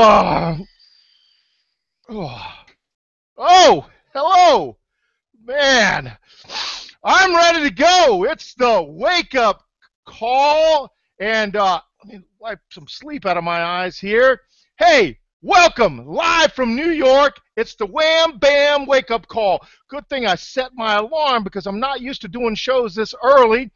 Oh, oh, oh, hello, man. I'm ready to go. It's the wake up call, and let me wipe some sleep out of my eyes here. Hey, welcome live from New York. It's the Wham Bam wake up call. Good thing I set my alarm because I'm not used to doing shows this early.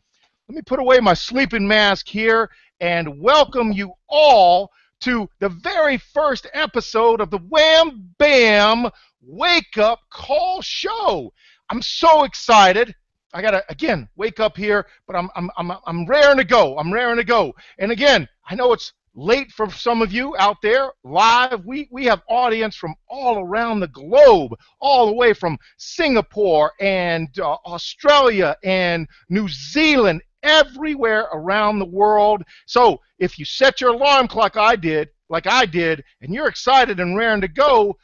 Let me put away my sleeping mask here and welcome you all to the very first episode of the Wham Bam Wake Up Call Show. I'm so excited. I gotta again wake up here, but I'm raring to go. I'm raring to go. And again, I know it's late for some of you out there live. We have audience from all around the globe, all the way from Singapore and Australia and New Zealand, everywhere around the world. So if you set your alarm clock like I did, and you're excited and raring to go,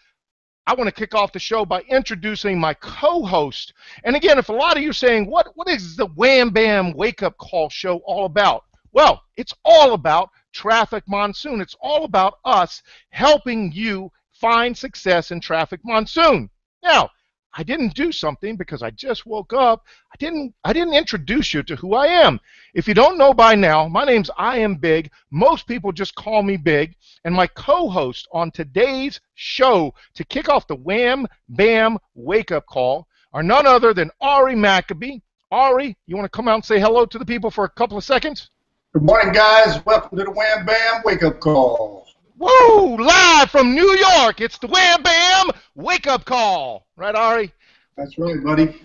I want to kick off the show by introducing my co-host. And again, if a lot of you are saying, what is the Wham Bam Wake Up Call Show all about? Well, it's all about Traffic Monsoon. It's all about us helping you find success in Traffic Monsoon. Now, I didn't do something because I just woke up. I didn't introduce you to who I am. If you don't know by now, my name's I Am Big. Most people just call me Big. And my co-host on today's show to kick off the Wham Bam Wake Up Call are none other than Ari Maccabee. Ari, you want to come out and say hello to the people for a couple of seconds? Good morning, guys. Welcome to the Wham Bam Wake Up Call. Woo! Live from New York, it's the Wham Bam Wake Up Call. Right, Ari? That's right, buddy.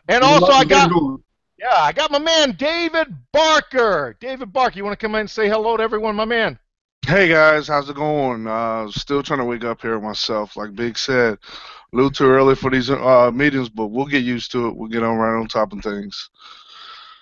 And also I got my man David Barker. David Barker, you want to come in and say hello to everyone, my man? Hey guys, how's it going? Still trying to wake up here myself. Like Big said, a little too early for these meetings, but we'll get used to it. We'll get on right on top of things.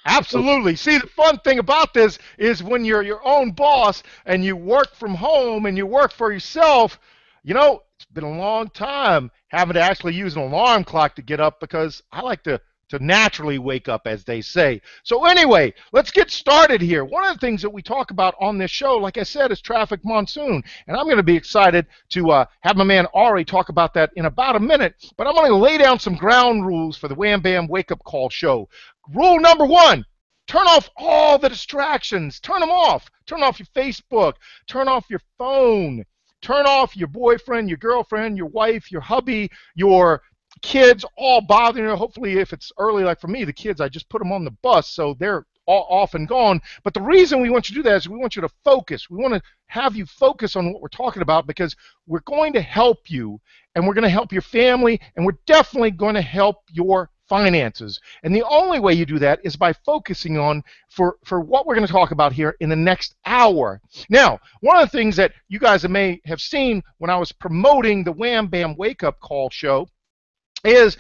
Absolutely. See, the fun thing about this is when you're your own boss and you work from home and you work for yourself, you know, it's been a long time having to actually use an alarm clock to get up because I like to naturally wake up, as they say. So anyway, let's get started here. One of the things that we talk about on this show, like I said, is Traffic Monsoon. And I'm going to be excited to have my man Ari talk about that in about a minute. But I'm going to lay down some ground rules for the Wham Bam Wake Up Call Show. Rule number 1. Turn off all the distractions. Turn them off. Turn off your Facebook. Turn off your phone. Turn off your boyfriend, your girlfriend, your wife, your hubby, your kids all bothering you. Hopefully, if it's early like for me, the kids, I just put them on the bus, so they're all off and gone. But the reason we want you to do that is we want you to focus. We want to have you focus on what we're talking about because we're going to help you, and we're going to help your family, and we're definitely going to help your finances. And the only way you do that is by focusing on for what we're going to talk about here in the next hour. Now, one of the things that you guys may have seen when I was promoting the Wham Bam Wake Up Call Show is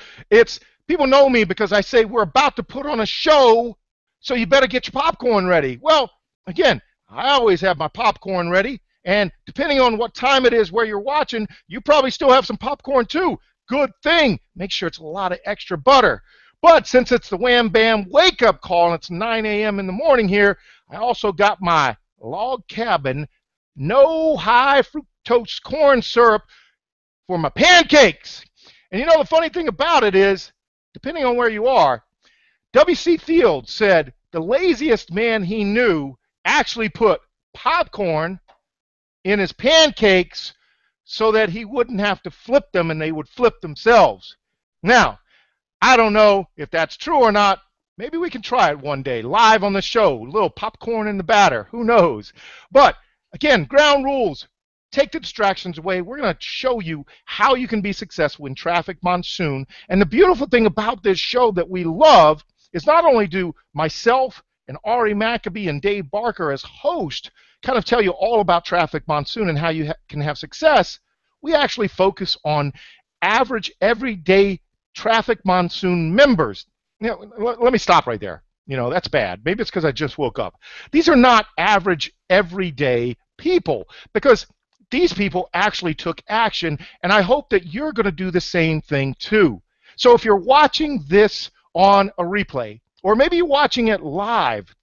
people know me because I say we're about to put on a show, so you better get your popcorn ready. Well, again, I always have my popcorn ready, and depending on what time it is where you're watching, you probably still have some popcorn too. Good thing. Make sure it's a lot of extra butter. But since it's the Wham Bam Wake Up Call and it's 9 a.m. in the morning here, I also got my log cabin no high fructose corn syrup for my pancakes. And you know the funny thing about it is, depending on where you are, W.C. Fields said the laziest man he knew actually put popcorn in his pancakes so that he wouldn't have to flip them and they would flip themselves. Now, I don't know if that's true or not. Maybe we can try it one day, live on the show, a little popcorn in the batter, who knows. But, again, ground rules. Take the distractions away. We're going to show you how you can be successful in Traffic Monsoon. And the beautiful thing about this show that we love is not only do myself and Ari Maccabee and Dave Barker as host kind of tell you all about Traffic Monsoon and how you can have success, we actually focus on average everyday Traffic Monsoon members. You know, let me stop right there. You know, that's bad. Maybe it's because I just woke up. These are not average everyday people because these people actually took action, and I hope that you're going to do the same thing too. So if you're watching this on a replay, or maybe you're watching it live,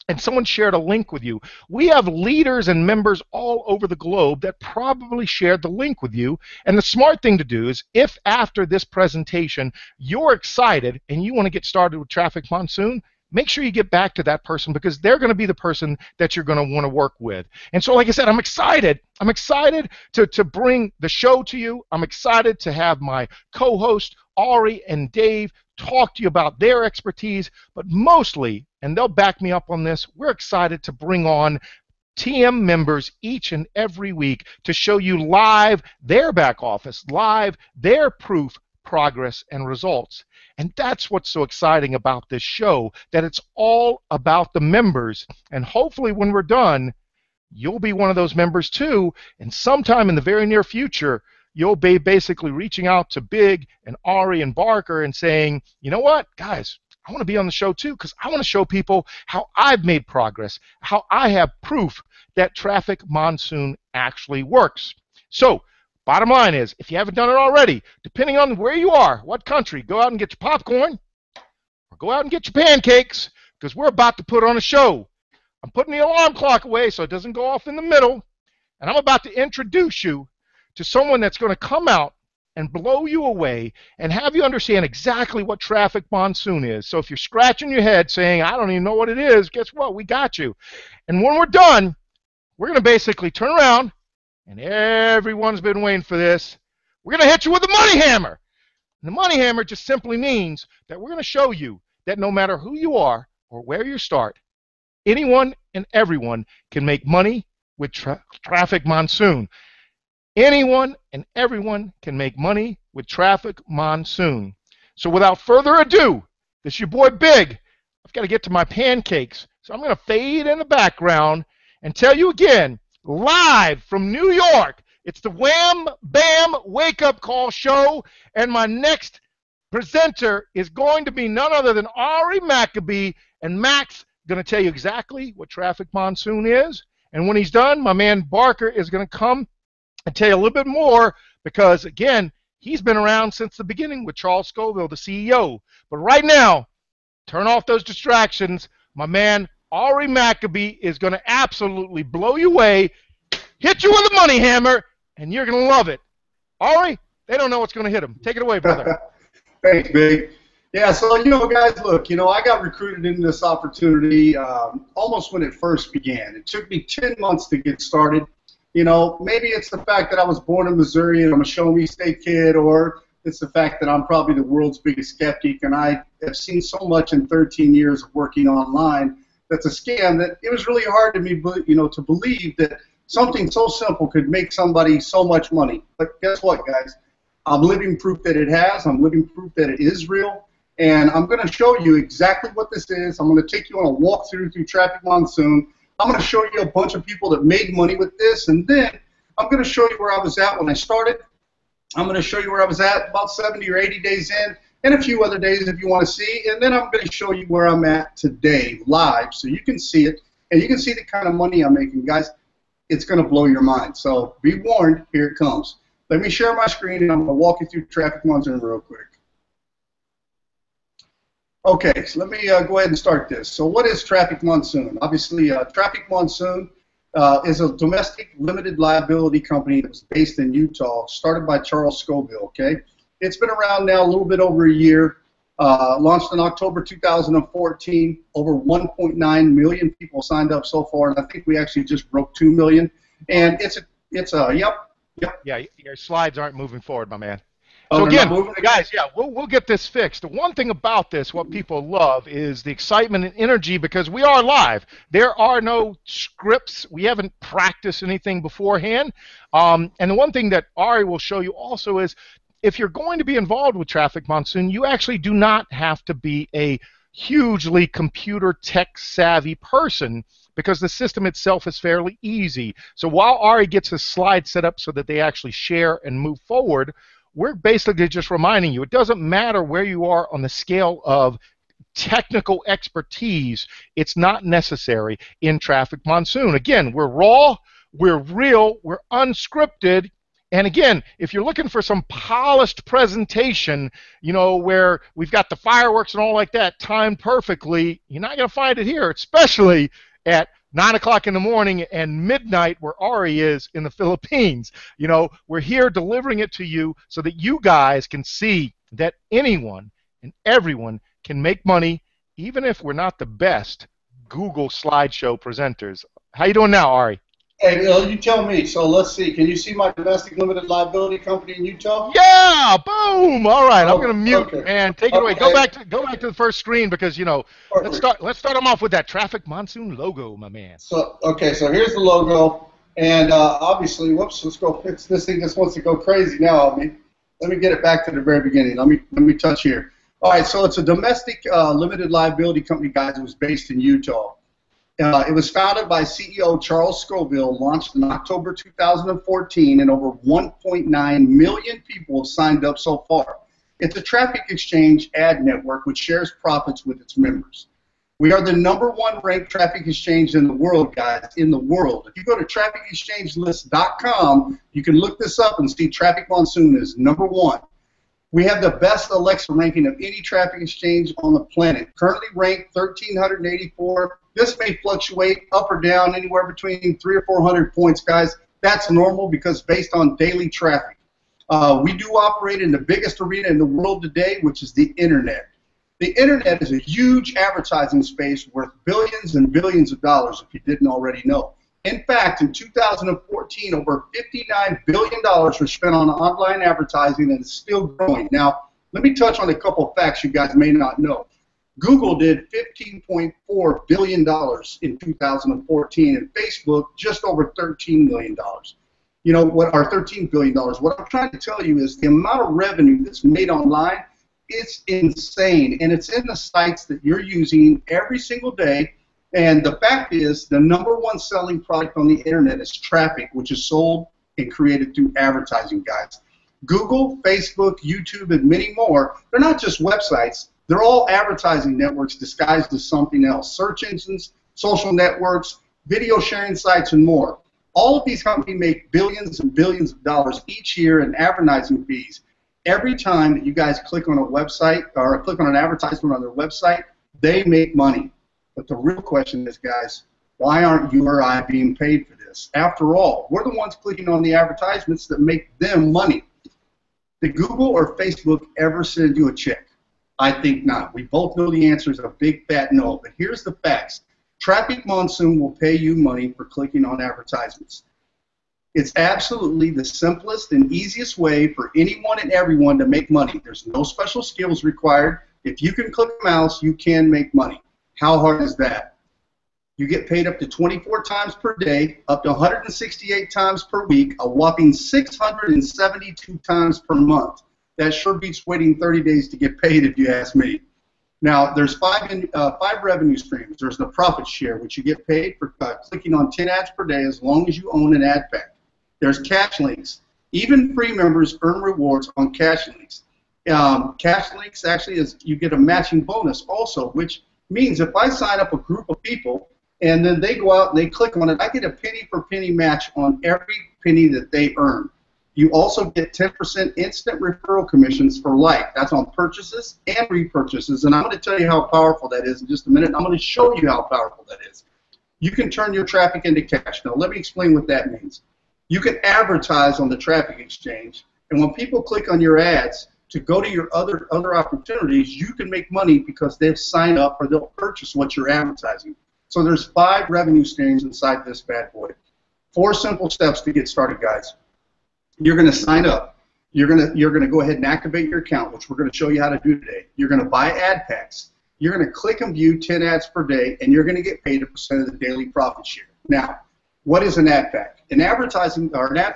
and someone shared a link with you. We have leaders and members all over the globe that probably shared the link with you. And the smart thing to do is, if after this presentation you're excited and you want to get started with Traffic Monsoon, make sure you get back to that person, because they're going to be the person that you're going to want to work with. And so, like I said, I'm excited. I'm excited to bring the show to you. I'm excited to have my co-host Ari and Dave talk to you about their expertise, but mostly, and they'll back me up on this, we're excited to bring on TM members each and every week to show you live their back office, live their proof, progress, and results. And that's what's so exciting about this show, that it's all about the members. And hopefully when we're done, you'll be one of those members too, and sometime in the very near future, you'll be basically reaching out to Big and Ari and Barker and saying, you know what, guys, I want to be on the show too, because I want to show people how I've made progress, how I have proof that Traffic Monsoon actually works. So, bottom line is, if you haven't done it already, depending on where you are, what country, go out and get your popcorn, or go out and get your pancakes, because we're about to put on a show. I'm putting the alarm clock away so it doesn't go off in the middle, and I'm about to introduce you to someone that's going to come out and blow you away and have you understand exactly what Traffic Monsoon is. So if you're scratching your head saying, I don't even know what it is, guess what? We got you. And when we're done, we're going to basically turn around, and everyone's been waiting for this. We're going to hit you with the money hammer. And the money hammer just simply means that we're going to show you that no matter who you are or where you start, anyone and everyone can make money with Traffic Monsoon. Anyone and everyone can make money with Traffic Monsoon. So without further ado, this is your boy Big. I've got to get to my pancakes. So I'm going to fade in the background and tell you again, live from New York, it's the Wham Bam Wake Up Call Show, and my next presenter is going to be none other than Ari Maccabee, and Max going to tell you exactly what Traffic Monsoon is. And when he's done, my man Barker is going to come and tell you a little bit more, because, again, he's been around since the beginning with Charles Scoville, the CEO. But right now, turn off those distractions. My man Ari Maccabee is going to absolutely blow you away, hit you with a money hammer, and you're going to love it. Ari, they don't know what's going to hit them. Take it away, brother. Thanks, Big. Yeah, so, guys, look, I got recruited into this opportunity almost when it first began. It took me 10 months to get started. Maybe it's the fact that I was born in Missouri and I'm a show-me state kid, or it's the fact that I'm probably the world's biggest skeptic, and I have seen so much in 13 years of working online that's a scam that it was really hard to me, to believe that something so simple could make somebody so much money. But guess what, guys? I'm living proof that it has. I'm living proof that it is real. And I'm going to show you exactly what this is. I'm going to take you on a walkthrough through Traffic Monsoon. I'm going to show you a bunch of people that made money with this, and then I'm going to show you where I was at when I started. I'm going to show you where I was at about 70 or 80 days in, and a few other days if you want to see, and then I'm going to show you where I'm at today live so you can see it, and you can see the kind of money I'm making. Guys, it's going to blow your mind, so be warned, here it comes. Let me share my screen, and I'm going to walk you through Traffic Monsoon real quick. Okay, so let me go ahead and start this. So what is Traffic Monsoon? Obviously, Traffic Monsoon is a domestic limited liability company that was based in Utah, started by Charles Scoville, okay? It's been around now a little bit over a year, launched in October 2014. Over 1.9 million people signed up so far, and I think we actually just broke 2 million. And yep. Yeah, your slides aren't moving forward, my man. Oh, so again, guys, yeah, we'll get this fixed. The one thing about this, what people love, is the excitement and energy, because we are live. There are no scripts. We haven't practiced anything beforehand. And the one thing that Ari will show you also is, if you're going to be involved with Traffic Monsoon, you actually do not have to be a hugely computer tech savvy person, because the system itself is fairly easy. So while Ari gets his slides set up so that they actually share and move forward, we're basically just reminding you, it doesn't matter where you are on the scale of technical expertise, it's not necessary in Traffic Monsoon. Again, we're raw, we're real, we're unscripted, and again, if you're looking for some polished presentation, where we've got the fireworks and all like that timed perfectly, you're not going to find it here, especially at 9 o'clock in the morning and midnight where Ari is in the Philippines. You know, we're here delivering it to you so that you guys can see that anyone and everyone can make money, even if we're not the best Google slideshow presenters. How you doing now, Ari? Hey, you tell me. So let's see. Can you see my domestic limited liability company in Utah? Yeah, boom. All right, I'm Oh, gonna mute, okay. man. Take it away. Okay. Go back to the first screen because you know. Perfect. Let's start them off with that traffic monsoon logo, my man. So okay, so here's the logo, and obviously, whoops, let's go fix this thing. Just wants to go crazy now. Let me get it back to the very beginning. Let me touch here. All right, so it's a domestic limited liability company, guys. It was based in Utah. It was founded by CEO Charles Scoville, launched in October 2014, and over 1.9 million people have signed up so far. It's a traffic exchange ad network which shares profits with its members. We are the #1 ranked traffic exchange in the world, guys, in the world. If you go to trafficexchangelist.com, you can look this up and see Traffic Monsoon is #1. We have the best Alexa ranking of any traffic exchange on the planet. Currently ranked 1,384. This may fluctuate up or down anywhere between 300 or 400 points, guys. That's normal because based on daily traffic. We do operate in the biggest arena in the world today, which is the internet. The internet is a huge advertising space worth billions and billions of dollars, if you didn't already know. In fact, in 2014, over $59 billion was spent on online advertising, and it's still growing. Now, let me touch on a couple of facts you guys may not know. Google did $15.4 billion in 2014, and Facebook just over $13 million. You know what? Our $13 billion. What I'm trying to tell you is the amount of revenue that's made online. It's insane, and it's in the sites that you're using every single day. And the fact is, the #1 selling product on the internet is traffic, which is sold and created through advertising, guys. Google, Facebook, YouTube, and many more, they're not just websites. They're all advertising networks disguised as something else. Search engines, social networks, video sharing sites, and more. All of these companies make billions and billions of dollars each year in advertising fees. Every time that you guys click on a website or click on an advertisement on their website, they make money. But the real question is, guys, why aren't you or I being paid for this? After all, we're the ones clicking on the advertisements that make them money. Did Google or Facebook ever send you a check? I think not. We both know the answer is a big fat no. But here's the facts. Traffic Monsoon will pay you money for clicking on advertisements. It's absolutely the simplest and easiest way for anyone and everyone to make money. There's no special skills required. If you can click a mouse, you can make money. How hard is that? You get paid up to 24 times per day, up to 168 times per week, a whopping 672 times per month. That sure beats waiting 30 days to get paid, if you ask me. Now, there's five revenue streams. There's the profit share, which you get paid for clicking on 10 ads per day as long as you own an ad pack. There's cash links. Even free members earn rewards on cash links. Cash links actually is you get a matching bonus also, which means if I sign up a group of people and then they go out and they click on it, I get a penny for penny match on every penny that they earn. You also get 10% instant referral commissions for life. That's on purchases and repurchases, and I'm going to tell you how powerful that is in just a minute. I'm going to show you how powerful that is. You can turn your traffic into cash. Now, let me explain what that means. You can advertise on the traffic exchange, and when people click on your ads to go to your other opportunities, you can make money because they'll sign up or they'll purchase what you're advertising. So there's 5 revenue streams inside this bad boy. 4 simple steps to get started, guys. You're going to sign up. You're going to go ahead and activate your account, which we're going to show you how to do today. You're going to buy ad packs. You're going to click and view 10 ads per day, and you're going to get paid a percent of the daily profit share. Now, what is an ad pack? An ad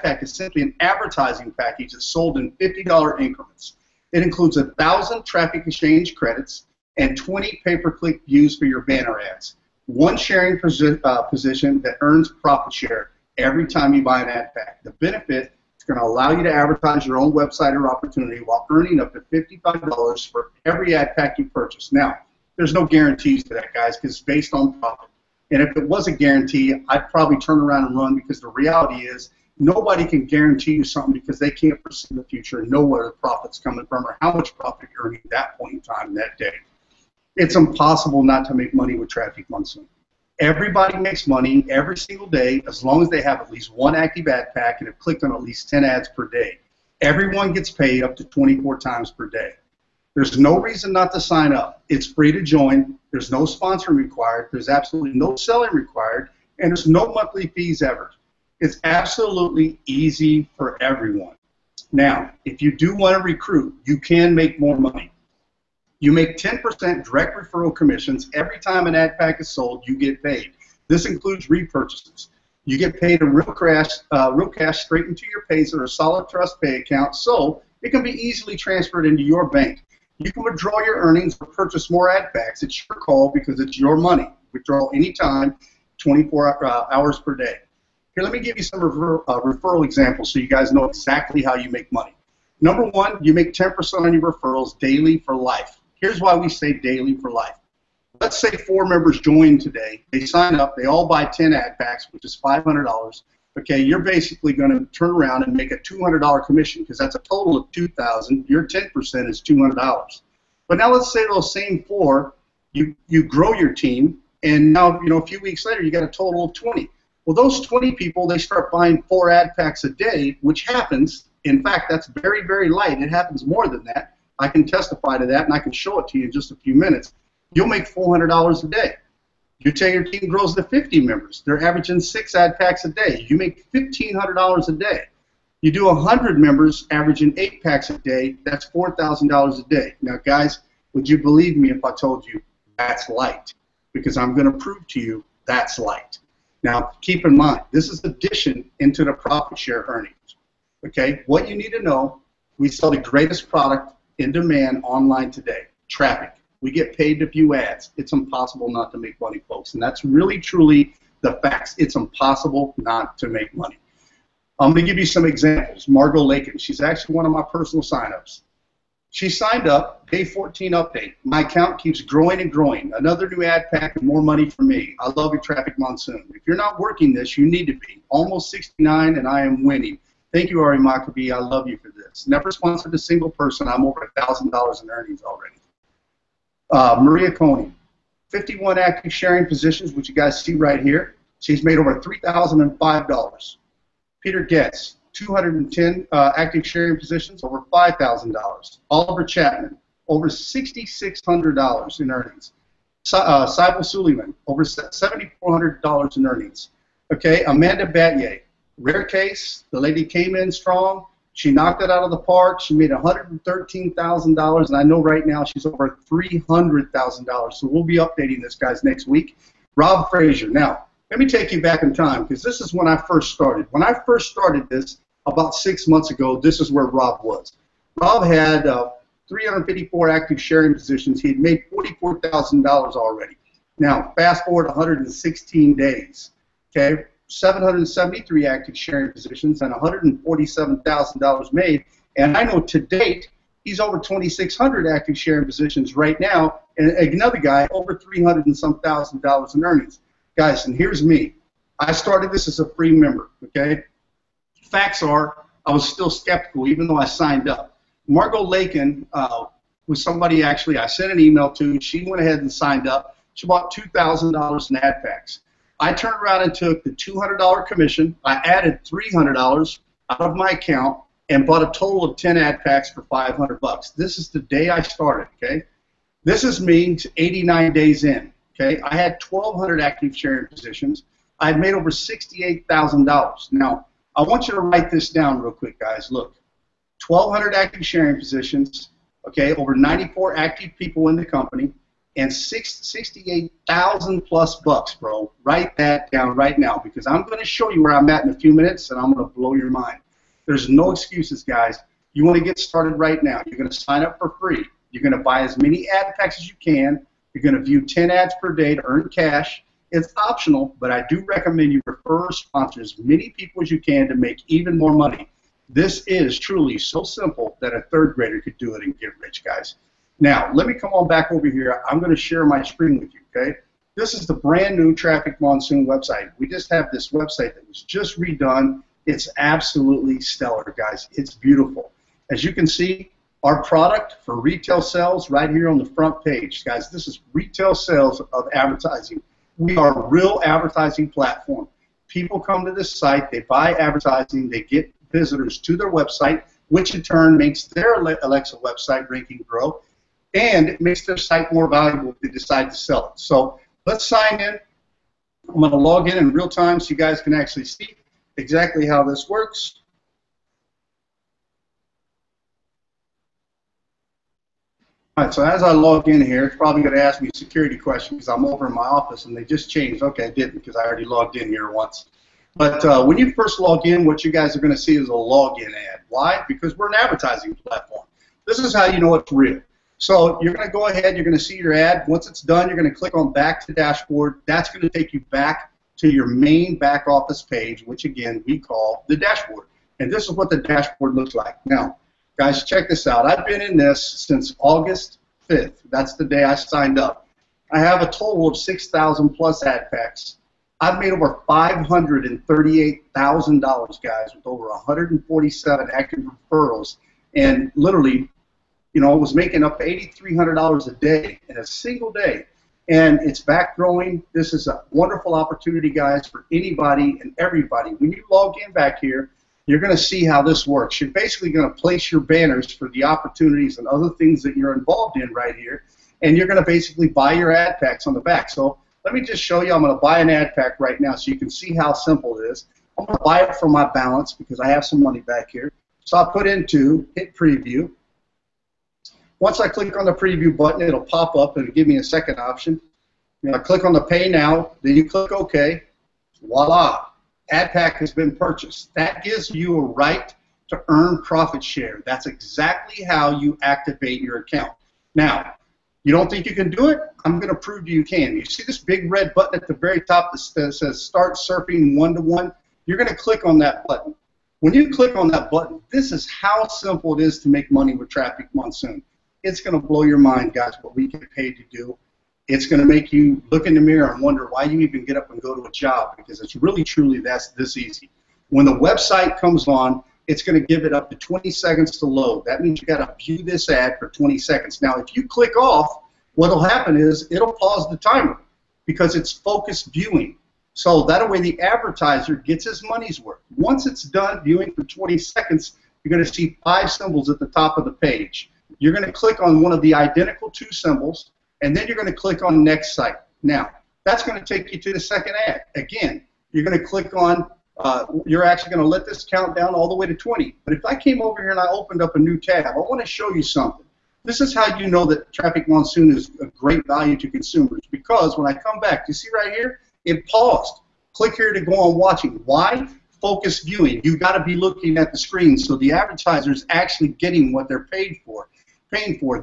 pack is simply an advertising package that's sold in $50 increments. It includes 1,000 traffic exchange credits and 20 pay-per-click views for your banner ads. One sharing position that earns profit share every time you buy an ad pack. The benefit is going to allow you to advertise your own website or opportunity while earning up to $55 for every ad pack you purchase. Now, there's no guarantees to that, guys, because it's based on profit. And if it was a guarantee, I'd probably turn around and run, because the reality is nobody can guarantee you something because they can't foresee the future and know where the profit's coming from or how much profit you're earning at that point in time that day. It's impossible not to make money with Traffic Monsoon. Everybody makes money every single day as long as they have at least one active ad pack and have clicked on at least 10 ads per day. Everyone gets paid up to 24 times per day. There's no reason not to sign up. It's free to join. There's no sponsoring required. There's absolutely no selling required. And there's no monthly fees ever. It's absolutely easy for everyone. Now, if you do want to recruit, you can make more money. You make 10% direct referral commissions. Every time an ad pack is sold, you get paid. This includes repurchases. You get paid in real cash straight into your Pazer or Solid Trust Pay account, so it can be easily transferred into your bank. You can withdraw your earnings or purchase more ad packs. It's your call because it's your money. Withdraw anytime, 24 hours per day. Here, let me give you some referral examples so you guys know exactly how you make money. Number one, you make 10% on your referrals daily for life. Here's why we say daily for life. Let's say 4 members join today. They sign up. They all buy 10 ad packs, which is $500. Okay, you're basically going to turn around and make a $200 commission because that's a total of $2,000. Your 10% is $200. But now let's say those same 4, you grow your team, and now a few weeks later you got a total of 20. Well, those 20 people, they start buying 4 ad packs a day, which happens. In fact, that's very, very light. It happens more than that. I can testify to that, and I can show it to you in just a few minutes. You'll make $400 a day. You tell your team grows to 50 members. They're averaging 6 ad packs a day. You make $1,500 a day. You do 100 members averaging 8 packs a day. That's $4,000 a day. Now, guys, would you believe me if I told you that's light? Because I'm going to prove to you that's light. Now, keep in mind, this is addition into the profit share earnings. Okay, what you need to know, we sell the greatest product in demand online today, traffic. We get paid to view ads. It's impossible not to make money, folks, and that's really, truly the facts. It's impossible not to make money. I'm going to give you some examples. Margot Lakin, she's actually one of my personal signups. She signed up, day 14 update. My account keeps growing and growing. Another new ad pack and more money for me. I love your traffic monsoon. If you're not working this, you need to be. Almost 69 and I am winning. Thank you, Ari Maccabee. I love you for this. Never sponsored a single person. I'm over $1,000 in earnings already. Maria Coney, 51 active sharing positions, which you guys see right here. She's made over $3,005. Peter Getz, 210 active sharing positions, over $5,000. Oliver Chapman, over $6,600 in earnings. Sybil Suleiman, over $7,400 in earnings. Okay, Amanda Battier, rare case. The lady came in strong. She knocked it out of the park. She made $113,000, and I know right now she's over $300,000. So we'll be updating this, guys, next week. Rob Frazier. Now, let me take you back in time because this is when I first started. When I first started this about 6 months ago, this is where Rob was. Rob had 354 active sharing positions. He had made $44,000 already. Now, fast forward 116 days. Okay. 773 active sharing positions and $147,000 made, and I know to date he's over 2,600 active sharing positions right now, and another guy over 300 and some $1,000 in earnings. Guys, and here's me. I started this as a free member. Okay, facts are I was still skeptical even though I signed up. Margot Lakin was somebody actually I sent an email to. She went ahead and signed up. She bought $2,000 in ad packs. I turned around and took the $200 commission. I added $300 out of my account and bought a total of 10 ad packs for $500. This is the day I started, okay? This is me 89 days in, okay? I had 1,200 active sharing positions. I had made over $68,000. Now, I want you to write this down real quick, guys. Look, 1,200 active sharing positions, okay, over 94 active people in the company, and $68,000 plus bucks, bro. Write that down right now because I'm going to show you where I'm at in a few minutes and I'm going to blow your mind. There's no excuses, guys. You want to get started right now. You're going to sign up for free. You're going to buy as many ad packs as you can. You're going to view 10 ads per day to earn cash. It's optional, but I do recommend you refer or sponsor as many people as you can to make even more money. This is truly so simple that a third grader could do it and get rich, guys. Now, let me come on back over here. I'm going to share my screen with you, okay? This is the brand new Traffic Monsoon website. We just have this website that was just redone. It's absolutely stellar, guys. It's beautiful. As you can see, our product for retail sales right here on the front page. Guys, this is retail sales of advertising. We are a real advertising platform. People come to this site, they buy advertising, they get visitors to their website, which in turn makes their Alexa website ranking grow, and it makes their site more valuable if they decide to sell it. So let's sign in. I'm going to log in real time so you guys can actually see exactly how this works. All right, so as I log in here, it's probably going to ask me a security question because I'm over in my office and they just changed. Okay, I didn't because I already logged in here once. But when you first log in, what you guys are going to see is a login ad. Why? Because we're an advertising platform. This is how you know it's real. So you're going to go ahead, you're going to see your ad. Once it's done, you're going to click on back to dashboard. That's going to take you back to your main back office page, which again we call the dashboard. And this is what the dashboard looks like. Now, guys, check this out. I've been in this since August 5th. That's the day I signed up. I have a total of 6,000 plus ad packs. I've made over $538,000, guys, with over 147 active referrals, and literally, you know, was making up to $8,300 a day in a single day. And it's back growing. This is a wonderful opportunity, guys, for anybody and everybody. When you log in back here, you're going to see how this works. You're basically going to place your banners for the opportunities and other things that you're involved in right here, and you're going to basically buy your ad packs on the back. So let me just show you. I'm going to buy an ad pack right now so you can see how simple it is. I'm going to buy it from my balance because I have some money back here. So I'll put into hit preview. Once I click on the preview button, it'll pop up and give me a second option. You know, I click on the pay now, then you click OK. Voila. Ad pack has been purchased. That gives you a right to earn profit share. That's exactly how you activate your account. Now, you don't think you can do it? I'm going to prove to you can. You see this big red button at the very top that says Start Surfing One-to-One? You're going to click on that button. When you click on that button, this is how simple it is to make money with Traffic Monsoon. It's going to blow your mind, guys, what we get paid to do. It's going to make you look in the mirror and wonder why you even get up and go to a job, because it's really, truly this easy. When the website comes on, it's going to give it up to 20 seconds to load. That means you got to view this ad for 20 seconds. Now, if you click off, what will happen is it'll pause the timer because it's focused viewing. So that way the advertiser gets his money's worth. Once it's done viewing for 20 seconds, you're going to see 5 symbols at the top of the page. You're going to click on one of the identical 2 symbols, and then you're going to click on Next Site. Now, that's going to take you to the second ad. Again, you're going to click on, you're actually going to let this count down all the way to 20. But if I came over here and I opened up a new tab, I want to show you something. This is how you know that Traffic Monsoon is a great value to consumers, because when I come back, you see right here, it paused. Click here to go on watching. Why? Focus viewing. You've got to be looking at the screen so the advertiser is actually getting what they're paid for.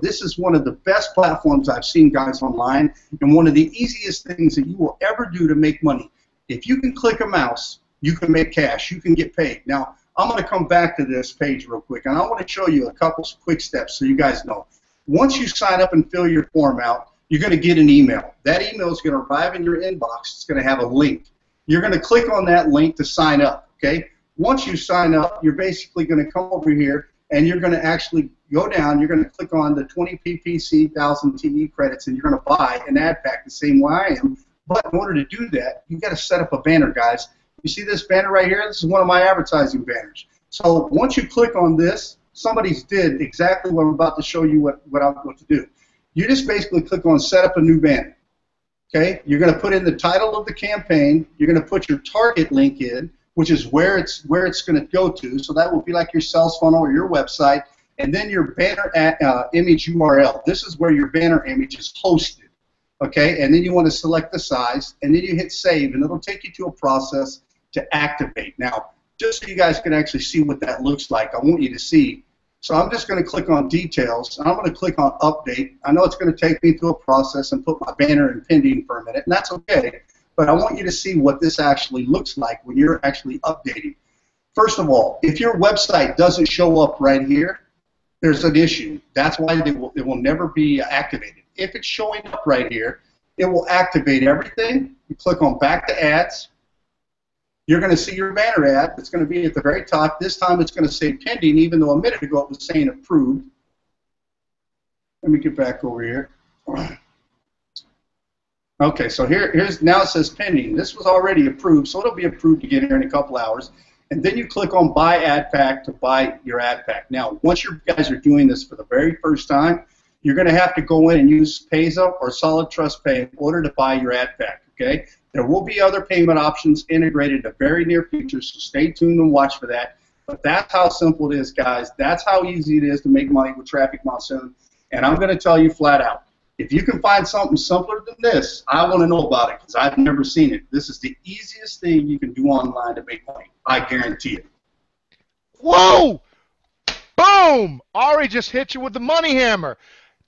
This is one of the best platforms I've seen, guys, online, and one of the easiest things that you will ever do to make money. If you can click a mouse, you can make cash. You can get paid. Now, I'm going to come back to this page real quick, and I want to show you a couple quick steps so you guys know. Once you sign up and fill your form out, you're going to get an email. That email is going to arrive in your inbox. It's going to have a link. You're going to click on that link to sign up, okay? Once you sign up, you're basically going to come over here, and you're going to actually go down. You're going to click on the 20 PPC 1000 TE credits, and you're going to buy an ad pack the same way I am. But in order to do that, you've got to set up a banner, guys. You see this banner right here? This is one of my advertising banners. So once you click on this, somebody's did exactly what I'm about to show you what to do. You just basically click on Set Up a New Banner. Okay? You're going to put in the title of the campaign. You're going to put your target link in, which is where it's going to go to. So that will be like your sales funnel or your website. And then your banner image URL. This is where your banner image is hosted. Okay? And then you want to select the size, and then you hit Save, and it'll take you to a process to activate. Now, just so you guys can actually see what that looks like, I want you to see. So I'm just going to click on Details, and I'm going to click on Update. I know it's going to take me through a process and put my banner in pending for a minute, and that's okay, but I want you to see what this actually looks like when you're actually updating. First of all, if your website doesn't show up right here, there's an issue. That's why it will never be activated. If it's showing up right here, it will activate everything. You click on Back to Ads. You're going to see your banner ad. It's going to be at the very top. This time it's going to say pending, even though a minute ago it was saying approved. Let me get back over here. Okay, so here's now it says pending. This was already approved, so it'll be approved to get here in a couple hours. And then you click on Buy Ad Pack to buy your ad pack. Now, once you guys are doing this for the very first time, you're going to have to go in and use Payza or Solid Trust Pay in order to buy your ad pack. Okay, there will be other payment options integrated in the very near future, so stay tuned and watch for that. But that's how simple it is, guys. That's how easy it is to make money with Traffic Monsoon. And I'm going to tell you flat out, if you can find something simpler than this, I want to know about it because I've never seen it. This is the easiest thing you can do online to make money. I guarantee it. Whoa! Boom! Ari just hit you with the money hammer.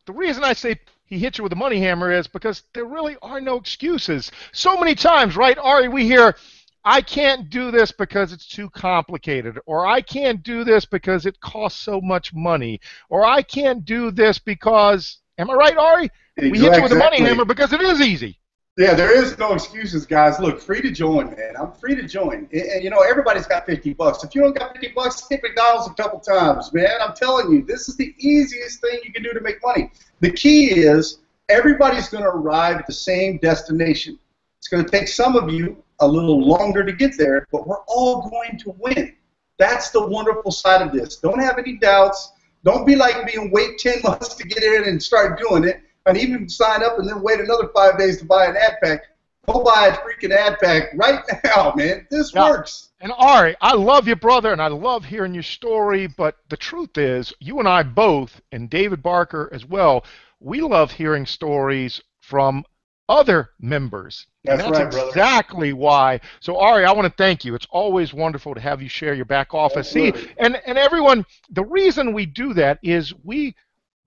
The reason I say he hit you with the money hammer is because there really are no excuses. So many times, right, Ari, we hear, I can't do this because it's too complicated, or I can't do this because it costs so much money, or I can't do this because, am I right, Ari? We hit you with the money hammer because it is easy. Yeah, there is no excuses, guys. Look, free to join, man. I'm free to join. And, you know, everybody's got $50. If you don't got $50, hit McDonald's a couple times, man. I'm telling you, this is the easiest thing you can do to make money. The key is everybody's going to arrive at the same destination. It's going to take some of you a little longer to get there, but we're all going to win. That's the wonderful side of this. Don't have any doubts. Don't be like me and wait 10 months to get in and start doing it, and even sign up and then wait another 5 days to buy an ad pack. Go buy a freaking ad pack right now, man. This works. And Ari, I love you, brother, and I love hearing your story, but the truth is, you and I both, and David Barker as well, we love hearing stories from other members. That's and that's right, brother. exactly why. So, Ari, I want to thank you. It's always wonderful to have you share your back office. Absolutely. See, and everyone, the reason we do that is we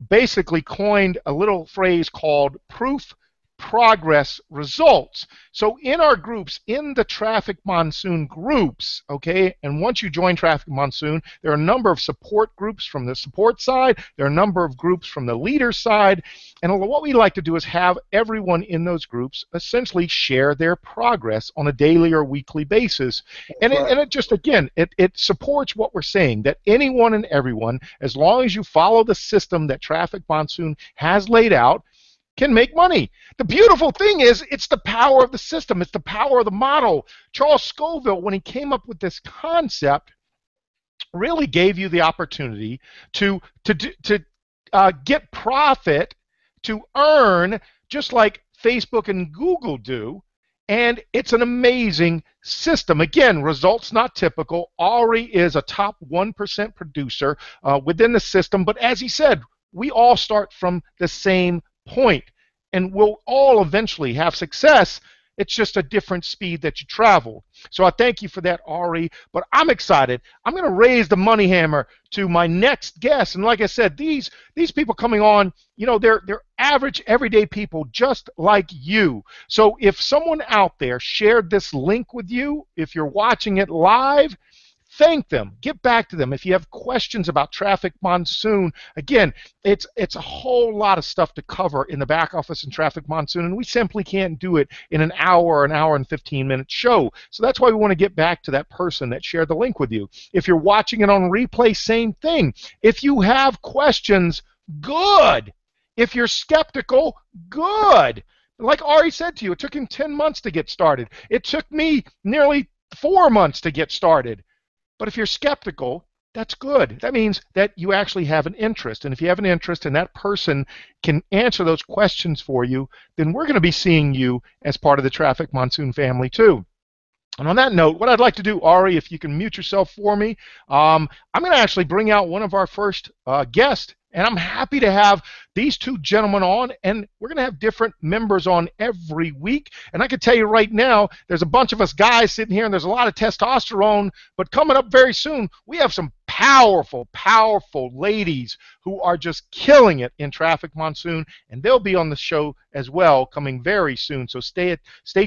basically coined a little phrase called proof, progress, results. So in our groups, in the Traffic Monsoon groups, okay, and once you join Traffic Monsoon, there are a number of support groups from the support side, there are a number of groups from the leader side, and what we like to do is have everyone in those groups essentially share their progress on a daily or weekly basis. And it just, again, it supports what we're saying, that anyone and everyone, as long as you follow the system that Traffic Monsoon has laid out, can make money. The beautiful thing is, it's the power of the system. It's the power of the model. Charles Scoville, when he came up with this concept, really gave you the opportunity to get profit, to earn, just like Facebook and Google do. And it's an amazing system. Again, results not typical. Ari is a top 1% producer within the system. But as he said, we all start from the same point, and we'll all eventually have success. It's just a different speed that you travel. So I thank you for that, Ari. But I'm excited. I'm going to raise the money hammer to my next guest. And like I said, these people coming on, you know, they're average, everyday people just like you. So if someone out there shared this link with you, if you're watching it live, thank them. Get back to them. If you have questions about Traffic Monsoon, again, it's a whole lot of stuff to cover in the back office in Traffic Monsoon, and we simply can't do it in an hour and 15-minute show. So that's why we want to get back to that person that shared the link with you. If you're watching it on replay, same thing. If you have questions, good. If you're skeptical, good. Like Ari said to you, it took him 10 months to get started. It took me nearly 4 months to get started. But if you're skeptical, that's good. That means that you actually have an interest. And if you have an interest and that person can answer those questions for you, then we're going to be seeing you as part of the Traffic Monsoon family too. And on that note, what I'd like to do, Ari, if you can mute yourself for me, I'm going to actually bring out one of our first guests. And I'm happy to have these two gentlemen on, and we're going to have different members on every week. And I can tell you right now, there's a bunch of us guys sitting here, and there's a lot of testosterone, but coming up very soon, we have some powerful, powerful ladies who are just killing it in Traffic Monsoon, and they'll be on the show as well coming very soon, so stay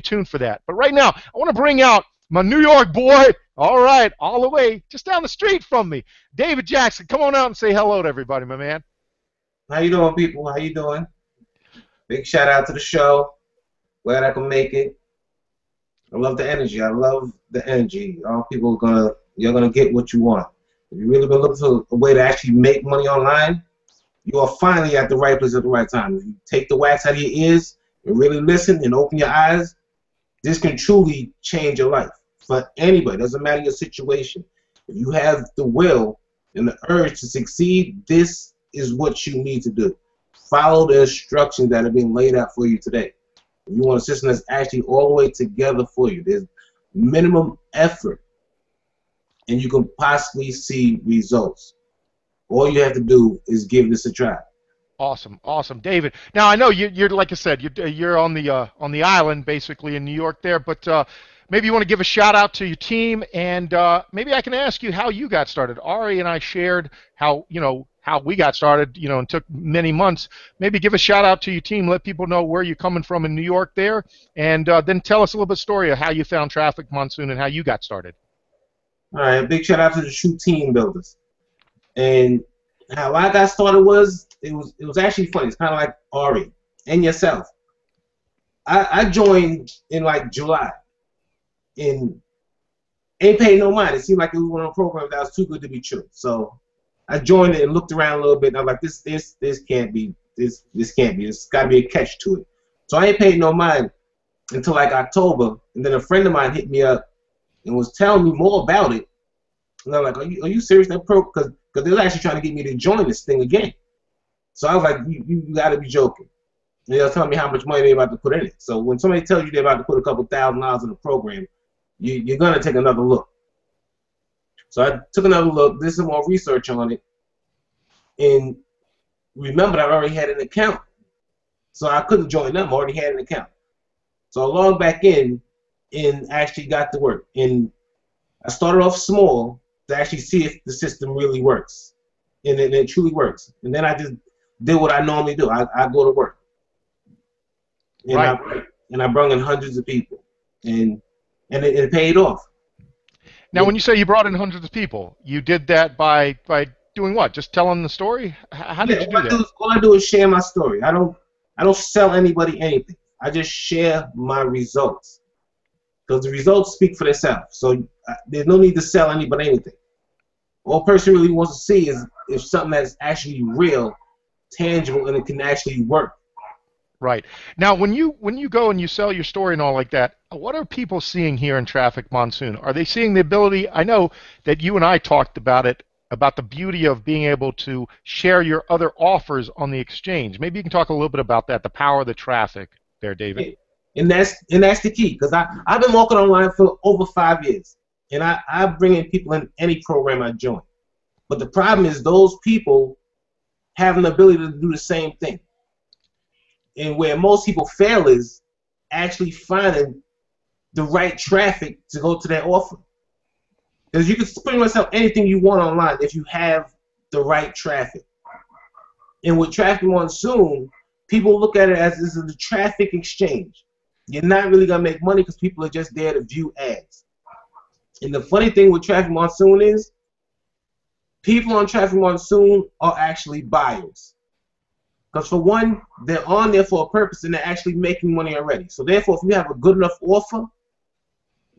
tuned for that. But right now, I want to bring out my New York boy, all right, all the way just down the street from me, David Jackson. Come on out and say hello to everybody, my man. How you doing, people? How you doing? Big shout out to the show. Glad I can make it. I love the energy. I love the energy. All people you're gonna get what you want. If you really been looking for a way to actually make money online, you are finally at the right place at the right time. If you take the wax out of your ears and really listen and open your eyes, this can truly change your life. For anybody, doesn't matter your situation. If you have the will and the urge to succeed, this is what you need to do. Follow the instructions that are being laid out for you today. If you want a system that's actually all the way together for you, there's minimum effort, and you can possibly see results. All you have to do is give this a try. Awesome, awesome, David. Now I know you're like I said, you're on the island, basically in New York there. But maybe you want to give a shout out to your team, and maybe I can ask you how you got started. Ari and I shared how we got started, and took many months. Maybe give a shout out to your team, let people know where you're coming from in New York there, and then tell us a little bit story of how you found Traffic Monsoon and how you got started. All right, big shout out to the Shoe Team Builders. And how I got started was it was actually funny. It's kind of like Ari and yourself. I joined in like July, and ain't paid no mind. It seemed like it was one of the programs that was too good to be true. So I joined it and looked around a little bit, and I'm like, this can't be. This can't be. There's got to be a catch to it. So I ain't paid no mind until like October, and then a friend of mine hit me up and was telling me more about it. And I'm like, are you serious? That pro? Because they were actually trying to get me to join this thing again. So I was like, you got to be joking. And they'll tell me how much money they're about to put in it. So when somebody tells you they're about to put a couple $1,000s in the program, you're going to take another look. So I took another look, did some more research on it, and remembered I already had an account. So I couldn't join them. I already had an account. So I logged back in and actually got to work. And I started off small to actually see if the system really works. And it truly works. And then I just did what I normally do. I go to work. And, right. I brought in hundreds of people. And it paid off. Now, when you say you brought in hundreds of people, you did that by doing what? Just telling the story? How did you do that? All I do is share my story. I don't sell anybody anything. I just share my results. Because the results speak for themselves. So there's no need to sell anybody anything. All a person really wants to see is if something that's actually real, tangible, and it can actually work. Right. Now, when you go and you sell your story and all like that, what are people seeing here in Traffic Monsoon? Are they seeing the ability? I know that you and I talked about it, about the beauty of being able to share your other offers on the exchange. Maybe you can talk a little bit about that, the power of the traffic there, David. And that's the key, because I've been walking online for over 5 years, and I bring in people in any program I join. But the problem is those people have an ability to do the same thing. And where most people fail is actually finding the right traffic to go to that offer. Because you can pretty much sell anything you want online if you have the right traffic. And with Traffic Monsoon, people look at it as this is a traffic exchange. You're not really going to make money because people are just there to view ads. And the funny thing with Traffic Monsoon is people on Traffic Monsoon are actually buyers. Because for one, they're on there for a purpose and they're actually making money already. So therefore, if you have a good enough offer,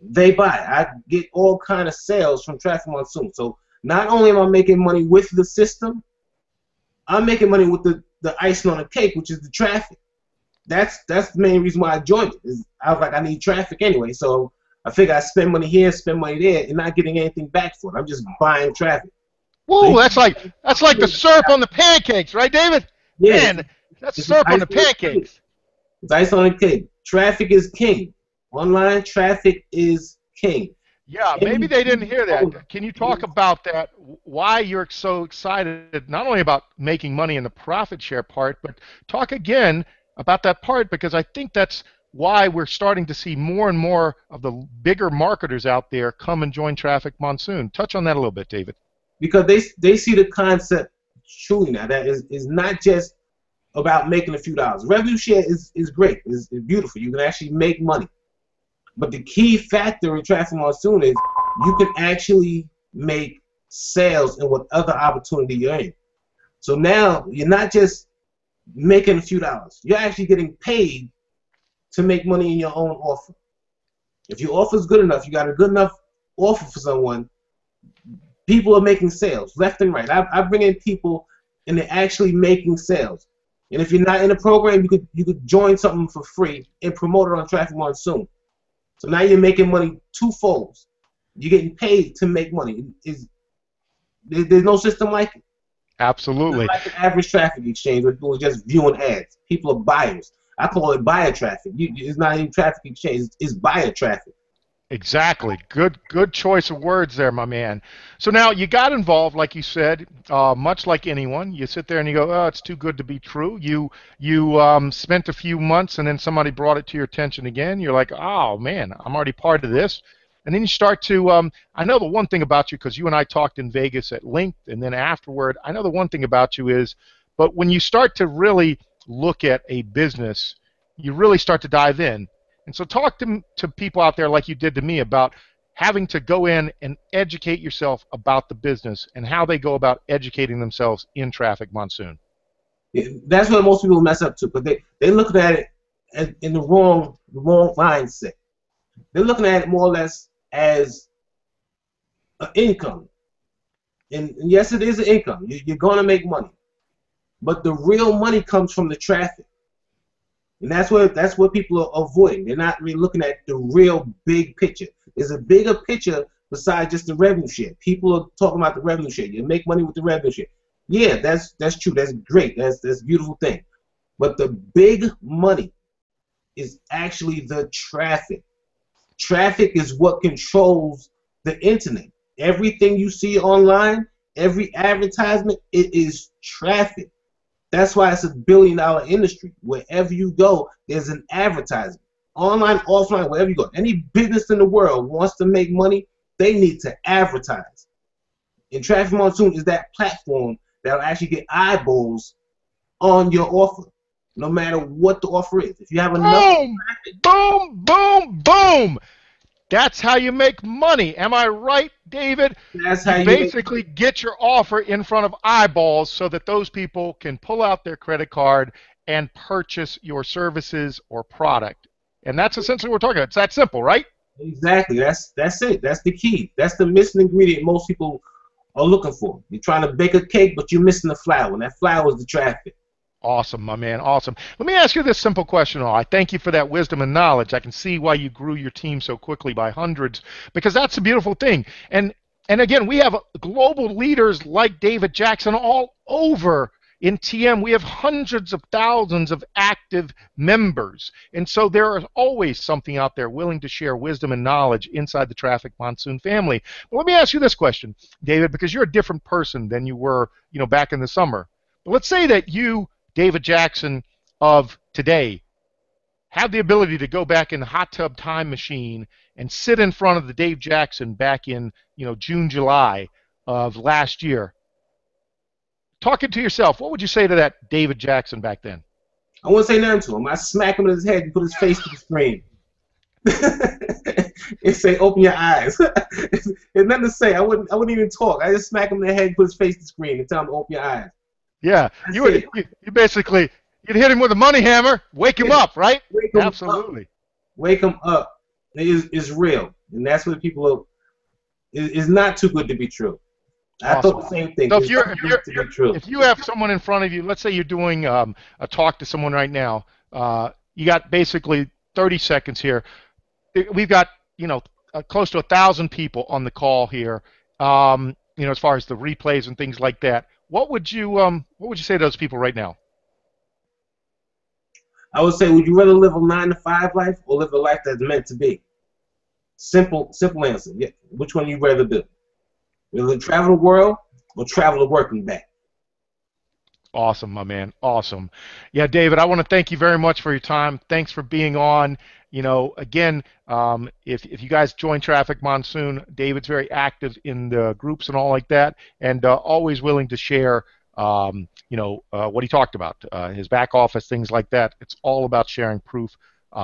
they buy. I get all kind of sales from Traffic Monsoon. So not only am I making money with the system, I'm making money with the icing on the cake, which is the traffic. That's the main reason why I joined it. I was like, I need traffic anyway. So I figure I spend money here, spend money there, and not getting anything back for it. I'm just buying traffic. Whoa, so that's like the syrup on the pancakes, right, David? Yeah, man, that's syrup on the pancakes. It's ice on the cake. Traffic is king. Online traffic is king. Yeah, maybe they didn't hear that. Can you talk about that, why you're so excited, not only about making money in the profit share part, but talk again about that part, because I think that's why we're starting to see more and more of the bigger marketers out there come and join Traffic Monsoon. Touch on that a little bit, David. Because they see the concept truly now. That is not just about making a few dollars. Revenue share is great. It's beautiful. You can actually make money. But the key factor in Traffic Monsoon is you can actually make sales in whatever opportunity you're in. So now you're not just making a few dollars. You're actually getting paid to make money in your own offer. If your offer is good enough, you got a good enough offer for someone, people are making sales left and right. I bring in people and they're actually making sales. And if you're not in the program, you could join something for free and promote it on Traffic Monsoon. So now you're making money twofold. You're getting paid to make money. There's no system like it. Absolutely. It's not like an average traffic exchange where people are just viewing ads. People are buyers. I call it buyer traffic. It's not even traffic exchange. It's buyer traffic. Exactly. Good choice of words there, my man. So now you got involved, like you said, much like anyone. You sit there and you go, oh, it's too good to be true. You spent a few months and then somebody brought it to your attention again. You're like, oh, man, I'm already part of this. And then you start to, I know the one thing about you, because you and I talked in Vegas at length, and then afterward, I know the one thing about you is, but when you start to really look at a business, you really start to dive in. And so talk to people out there like you did to me about having to go in and educate yourself about the business and how they go about educating themselves in Traffic Monsoon. Yeah, that's what most people mess up to, because they look at it in the wrong mindset. They're looking at it more or less as an income. And yes, it is an income. You're going to make money. But the real money comes from the traffic. And that's what people are avoiding. They're not really looking at the real big picture. There's a bigger picture besides just the revenue share. People are talking about the revenue share. You make money with the revenue share. Yeah, that's true. That's great. That's a beautiful thing. But the big money is actually the traffic. Traffic is what controls the internet. Everything you see online, every advertisement, it is traffic. That's why it's a billion-dollar industry. Wherever you go, there's an advertisement. Online, offline, wherever you go. Any business in the world wants to make money, they need to advertise. And Traffic Monsoon is that platform that will actually get eyeballs on your offer, no matter what the offer is. If you have enough traffic, boom, boom, boom. That's how you make money. Am I right, David? That's how you basically get your offer in front of eyeballs so that those people can pull out their credit card and purchase your services or product. And that's essentially what we're talking about. It's that simple, right? Exactly. That's it. That's the key. That's the missing ingredient most people are looking for. You're trying to bake a cake, but you're missing the flour. And that flour is the traffic. Awesome, my man. Awesome. Let me ask you this simple question. I thank you for that wisdom and knowledge. I can see why you grew your team so quickly by hundreds, because that's a beautiful thing. And again, we have global leaders like David Jackson all over in TM. We have hundreds of thousands of active members. And so there is always something out there willing to share wisdom and knowledge inside the Traffic Monsoon family. But let me ask you this question, David, because you're a different person than you were, back in the summer. But let's say that you, David Jackson of today, have the ability to go back in the hot tub time machine and sit in front of the Dave Jackson back in June, July of last year. Talking to yourself, what would you say to that David Jackson back then? I wouldn't say nothing to him. I smack him in his head and put his face to the screen. And say, open your eyes. There's nothing to say. I wouldn't even talk. I just smack him in the head and put his face to the screen and tell him to open your eyes. Yeah, you basically, you'd hit him with a money hammer, wake him up, right? Absolutely. Up. Wake him up. It's real. And that's what people are, is not too good to be true. Awesome. I thought the same thing. So if you have someone in front of you, let's say you're doing a talk to someone right now, you got basically 30 seconds here. We've got, close to 1,000 people on the call here, as far as the replays and things like that. What would you say to those people right now? I would say, would you rather live a 9-to-5 life or live a life that's meant to be? Simple answer. Yeah. Which one you rather do? You rather travel the world or travel to work and back? Awesome, my man. Awesome. Yeah, David, I want to thank you very much for your time. Thanks for being on. Again, if you guys join Traffic Monsoon, David's very active in the groups and all like that, and always willing to share, what he talked about, his back office, things like that. It's all about sharing proof,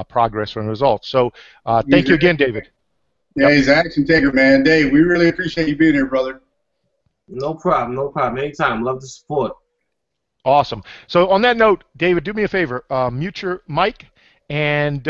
progress, and results. So thank you again, David. Yeah, he's an action taker, man. Dave, we really appreciate you being here, brother. No problem. Anytime. Love the support. Awesome. So on that note, David, do me a favor. Mute your mic. And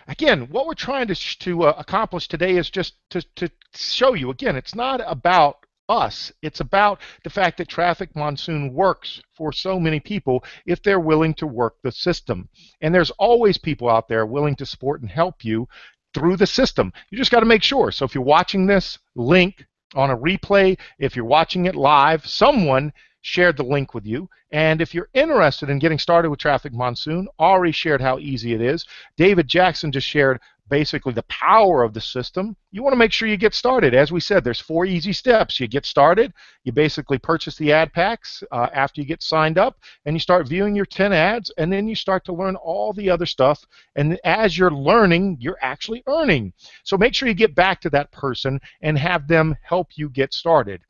again, what we're trying to accomplish today is just to show you, again, it's not about us. It's about the fact that Traffic Monsoon works for so many people if they're willing to work the system. And there's always people out there willing to support and help you through the system. You just got to make sure. So if you're watching this link on a replay, if you're watching it live, someone shared the link with you. And if you're interested in getting started with Traffic Monsoon, Ari shared how easy it is. David Jackson just shared basically the power of the system. You want to make sure you get started. As we said, there's 4 easy steps. You get started, you basically purchase the ad packs after you get signed up, and you start viewing your 10 ads, and then you start to learn all the other stuff. And as you're learning, you're actually earning. So make sure you get back to that person and have them help you get started.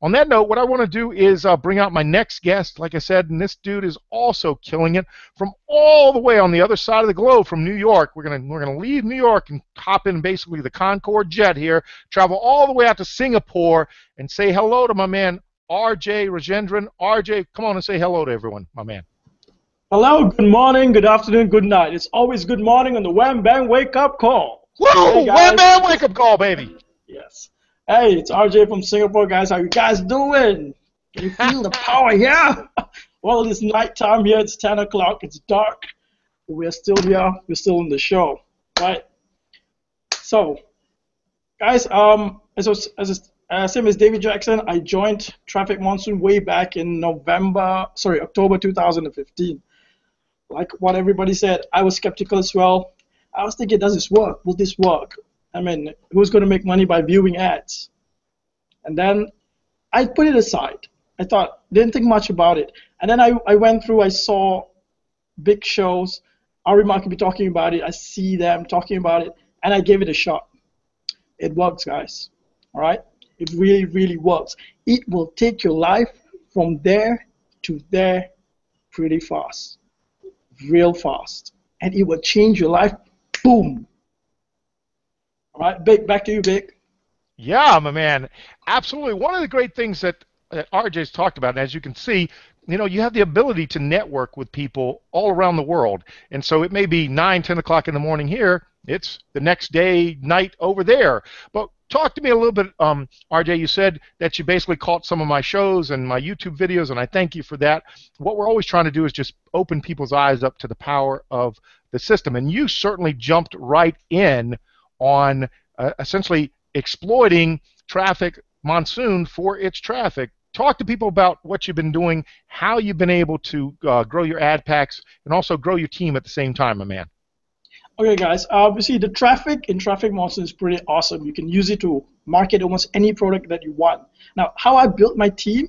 On that note, what I want to do is bring out my next guest, like I said, and this dude is also killing it from all the way on the other side of the globe from New York. We're gonna leave New York and hop in basically the Concorde jet here, travel all the way out to Singapore, and say hello to my man RJ Rajendran. RJ, come on and say hello to everyone, my man. Hello, good morning, good afternoon, good night. It's always good morning on the Wham Bang Wake Up Call. Whoa, hey Wham Bang Wake Up Call, baby. Yes. Hey, it's RJ from Singapore, guys. How you guys doing? Can you feel the power here? Well, it's nighttime here. It's 10 o'clock. It's dark. We're still here. We're still in the show, right? So, guys, same as David Jackson, I joined Traffic Monsoon way back in October 2015. Like what everybody said, I was skeptical as well. I was thinking, does this work? Will this work? I mean, who's going to make money by viewing ads? And then I put it aside. I didn't think much about it. And then I went through, I saw big shows. Ari Mark could be talking about it. I see them talking about it, and I gave it a shot. It works, guys. All right? It really, really works. It will take your life from there to there pretty fast, real fast. And it will change your life, boom. All right, Big, back to you, Big. Yeah, my man. Absolutely. One of the great things that RJ's talked about, and as you can see, you have the ability to network with people all around the world. And so it may be 9, 10 o'clock in the morning here. It's the next day, night over there. But talk to me a little bit, RJ. You said that you basically caught some of my shows and my YouTube videos, and I thank you for that. What we're always trying to do is just open people's eyes up to the power of the system. And you certainly jumped right in on essentially exploiting Traffic Monsoon for its traffic. Talk to people about what you've been doing, how you've been able to grow your ad packs, and also grow your team at the same time, my man. Okay, guys. You see, the traffic in Traffic Monsoon is pretty awesome. You can use it to market almost any product that you want. Now, how I built my team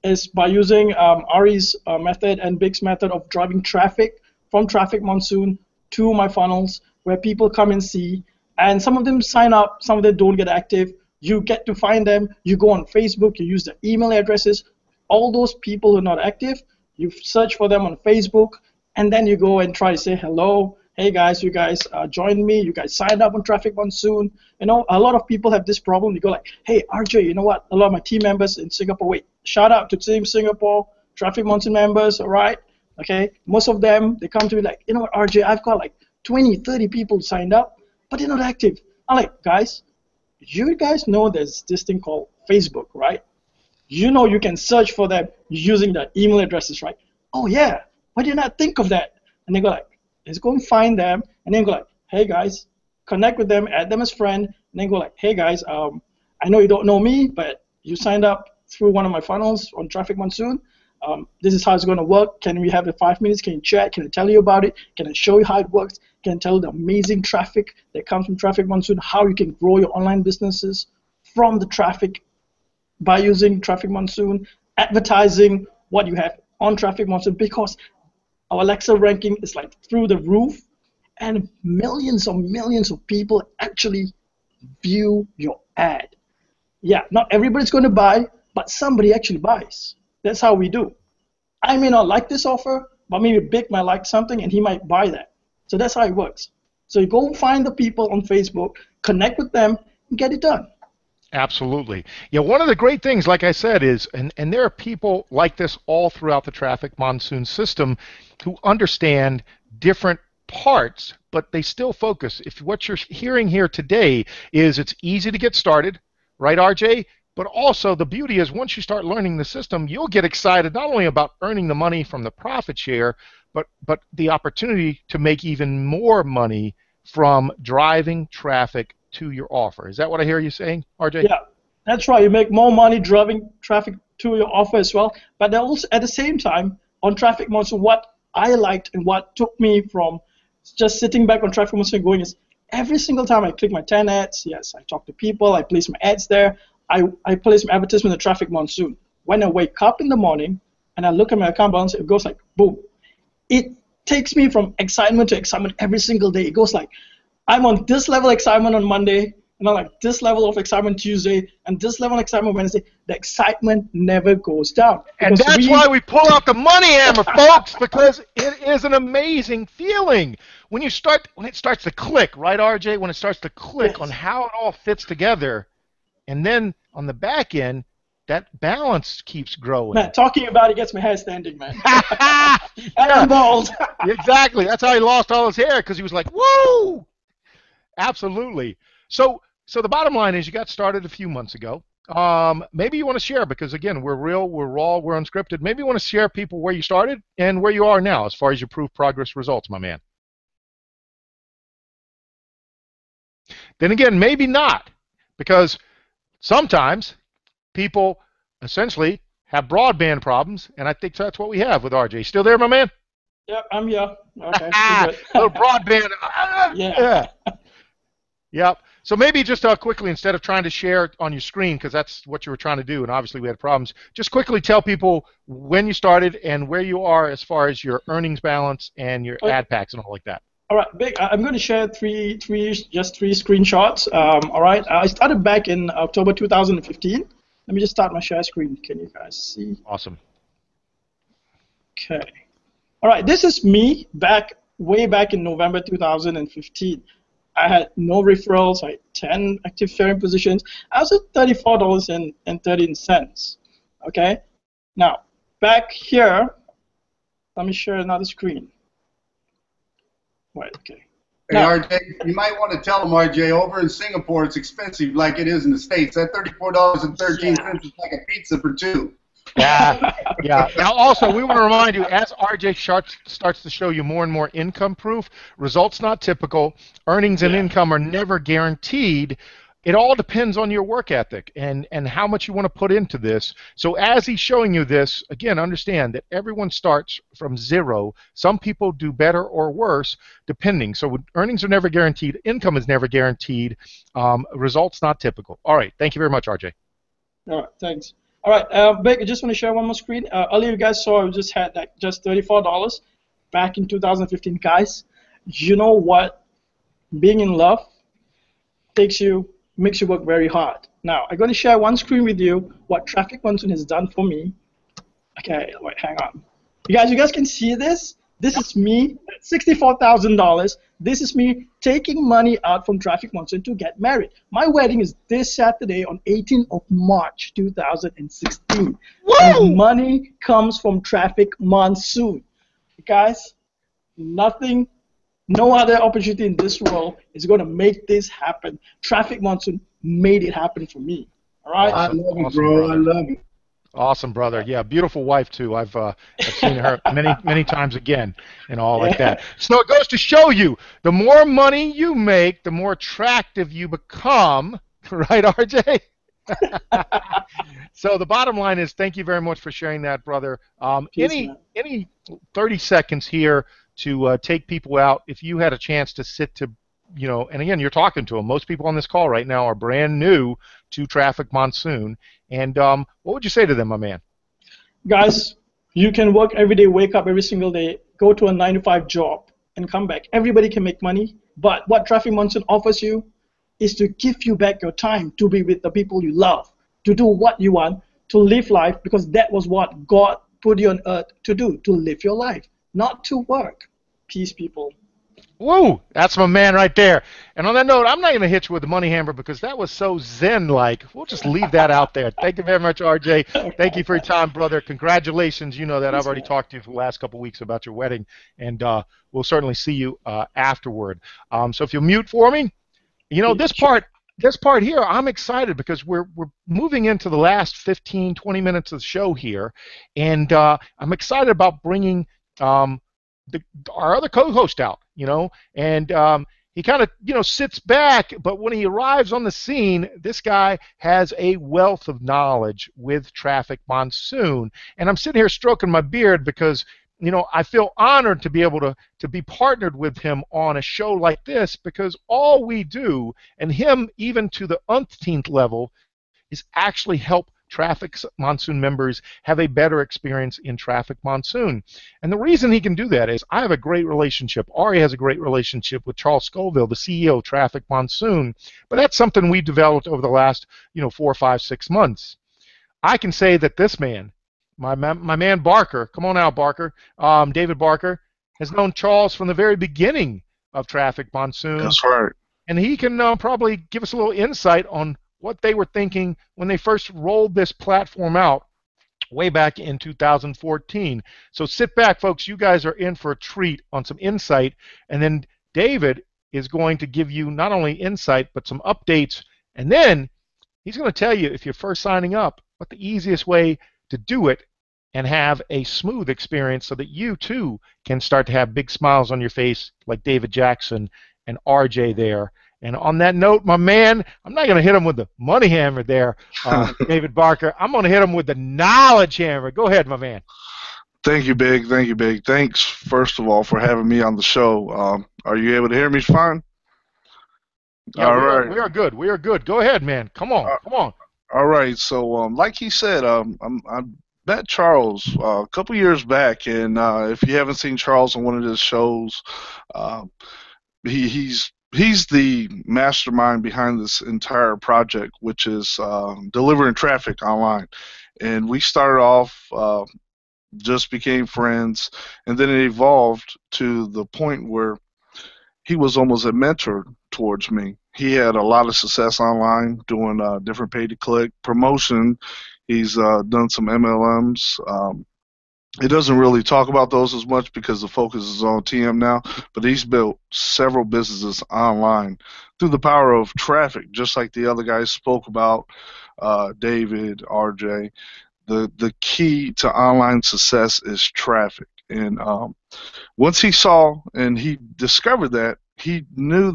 is by using Ari's method and Big's method of driving traffic from Traffic Monsoon to my funnels, where people come and see. And some of them sign up, some of them don't get active. You get to find them. You go on Facebook, you use the email addresses. All those people who are not active, you search for them on Facebook, and then you go and try to say hello. Hey guys, you guys join me. You guys signed up on Traffic Monsoon. A lot of people have this problem. You go like, hey RJ, you know what? A lot of my team members in Singapore. Wait, shout out to Team Singapore, Traffic Monsoon members. All right, okay. Most of them, they come to me like, you know what, RJ, I've got like 20, 30 people signed up, but they're not active. I'm like, guys, you guys know there's this thing called Facebook, right? You can search for them using the email addresses, right? Oh yeah, why did you not think of that? And they go like, let's go and find them, and then go like, hey guys, connect with them, add them as friend, and then go like, hey guys, I know you don't know me, but you signed up through one of my funnels on Traffic Monsoon. This is how it's going to work. Can we have 5 minutes? Can you chat? Can I tell you about it? Can I show you how it works? Can I tell you the amazing traffic that comes from Traffic Monsoon, how you can grow your online businesses from the traffic by using Traffic Monsoon, advertising what you have on Traffic Monsoon, because our Alexa ranking is like through the roof, and millions of people actually view your ad. Yeah, not everybody's going to buy, but somebody actually buys. That's how we do. I may not like this offer, but maybe Big might like something and he might buy that. So that's how it works. So you go find the people on Facebook, connect with them, and get it done. Absolutely. Yeah, one of the great things, like I said, is, and there are people like this all throughout the Traffic Monsoon system who understand different parts, but they still focus. If what you're hearing here today is it's easy to get started, right, RJ? But also the beauty is once you start learning the system, you'll get excited not only about earning the money from the profit share, but the opportunity to make even more money from driving traffic to your offer. Is that what I hear you saying, RJ? Yeah, that's right. You make more money driving traffic to your offer as well. But also at the same time, on Traffic Monster, what I liked and what took me from just sitting back on Traffic Monster and going is every single time I click my 10 ads, yes, I talk to people, I place my ads there, I place my advertisement in Traffic Monsoon. When I wake up in the morning and I look at my account balance, it goes like boom. It takes me from excitement to excitement every single day. It goes like I'm on this level of excitement on Monday, and I'm like this level of excitement Tuesday, and this level of excitement Wednesday. The excitement never goes down. And that's why we pull out the money hammer, folks, because it is an amazing feeling when it starts to click, right, RJ? When it starts to click on how it all fits together, and then on the back end, that balance keeps growing. Man, talking about it gets my hair standing, man. And I'm bald. Exactly. That's how he lost all his hair, because he was like, woo! Absolutely. So the bottom line is you got started a few months ago. Maybe you want to share, because again, we're real, we're raw, we're unscripted. Maybe you want to share people where you started and where you are now as far as your proof progress results, my man. Then again, maybe not, because sometimes people essentially have broadband problems, and I think that's what we have with RJ. Still there, my man? Yep, I'm here. Okay, little broadband. Yeah. Yep. So maybe just quickly, instead of trying to share on your screen, because that's what you were trying to do, and obviously we had problems, just quickly tell people when you started and where you are as far as your earnings balance and your ad packs and all like that. All right, Big. I'm going to share three screenshots. All right. I started back in October 2015. Let me just start my share screen. Can you guys see? Awesome. Okay. All right. This is me way back in November 2015. I had no referrals. I had 10 active sharing positions. I was at $34.13. Okay. Now back here, let me share another screen. Right. Okay. Hey, RJ, you might want to tell them, RJ, over in Singapore, it's expensive like it is in the States. That $34.13 is like a pizza for two. Yeah, yeah. Now, also, we want to remind you, as RJ starts to show you more and more income proof, results not typical, earnings and income are never guaranteed. It all depends on your work ethic and how much you want to put into this. So as he's showing you this, again, understand that everyone starts from zero. Some people do better or worse, depending. So earnings are never guaranteed. Income is never guaranteed. Results not typical. All right. Thank you very much, RJ. All right. Thanks. All right. Vic, I just want to share one more screen. Earlier you guys saw I just had just $34 back in 2015. Guys, you know what? Being in love makes you work very hard. Now, I'm going to share one screen with you what Traffic Monsoon has done for me. Okay, wait, hang on. You guys can see this? This is me, $64,000. This is me taking money out from Traffic Monsoon to get married. My wedding is this Saturday on 18th of March, 2016. Woo! And money comes from Traffic Monsoon. Guys, no other opportunity in this world is going to make this happen. Traffic Monsoon made it happen for me. All right? I love it, bro. I love it. Awesome, brother. Yeah, beautiful wife, too. I've seen her many times again and all like that. So it goes to show you, the more money you make, the more attractive you become. Right, RJ? So the bottom line is thank you very much for sharing that, brother. Any 30 seconds here to take people out, if you had a chance to sit to, and again, you're talking to them. Most people on this call right now are brand new to Traffic Monsoon. And what would you say to them, my man? Guys, you can work every day, wake up every single day, go to a 9-to-5 job, and come back. Everybody can make money, but what Traffic Monsoon offers you is to give you back your time to be with the people you love, to do what you want, to live life, because that was what God put you on earth to do, to live your life, not to work. Peace, people. Woo! That's my man right there. And on that note, I'm not going to hit you with the money hammer because that was so zen-like. We'll just leave that out there. Thank you very much, RJ. Thank you for your time, brother. Congratulations. You know that I've already talked to you for the last couple of weeks about your wedding, and we'll certainly see you afterward. So if you'll mute for me, this part, this part here, I'm excited because we're moving into the last 15, 20 minutes of the show here, and I'm excited about bringing um, the, our other co-host out, and he kind of, sits back, but when he arrives on the scene, this guy has a wealth of knowledge with Traffic Monsoon, and I'm sitting here stroking my beard because I feel honored to be able to be partnered with him on a show like this because all we do, and him even to the umpteenth level, is actually help Traffic Monsoon members have a better experience in Traffic Monsoon. And the reason he can do that is I have a great relationship. Ari has a great relationship with Charles Scoville, the CEO of Traffic Monsoon, but that's something we developed over the last 4, 5, 6 months. I can say that this man, my man Barker, come on out, Barker, David Barker, has known Charles from the very beginning of Traffic Monsoon. That's right. And he can probably give us a little insight on what they were thinking when they first rolled this platform out way back in 2014. So sit back, folks. You guys are in for a treat on some insight. And then David is going to give you not only insight, but some updates. And then he's going to tell you, if you're first signing up, what the easiest way to do it and have a smooth experience so that you too can start to have big smiles on your face like David Jackson and RJ there. And on that note, my man, I'm not going to hit him with the money hammer there, David Barker. I'm going to hit him with the knowledge hammer. Go ahead, my man. Thank you, Big. Thank you, Big. Thanks, first of all, for having me on the show. Are you able to hear me fine? Yeah, all right. We are good. We are good. Go ahead, man. Come on. Come on. All right. So, like he said, I met Charles a couple years back, and if you haven't seen Charles on one of his shows, he's the mastermind behind this entire project, which is delivering traffic online. And we started off, just became friends, and then it evolved to the point where he was almost a mentor towards me. He had a lot of success online doing different pay-to-click promotion. He's done some MLMs. He doesn't really talk about those as much because the focus is on TM now, but he's built several businesses online through the power of traffic, just like the other guys spoke about, David, RJ. The key to online success is traffic. And once he saw and he discovered that, he knew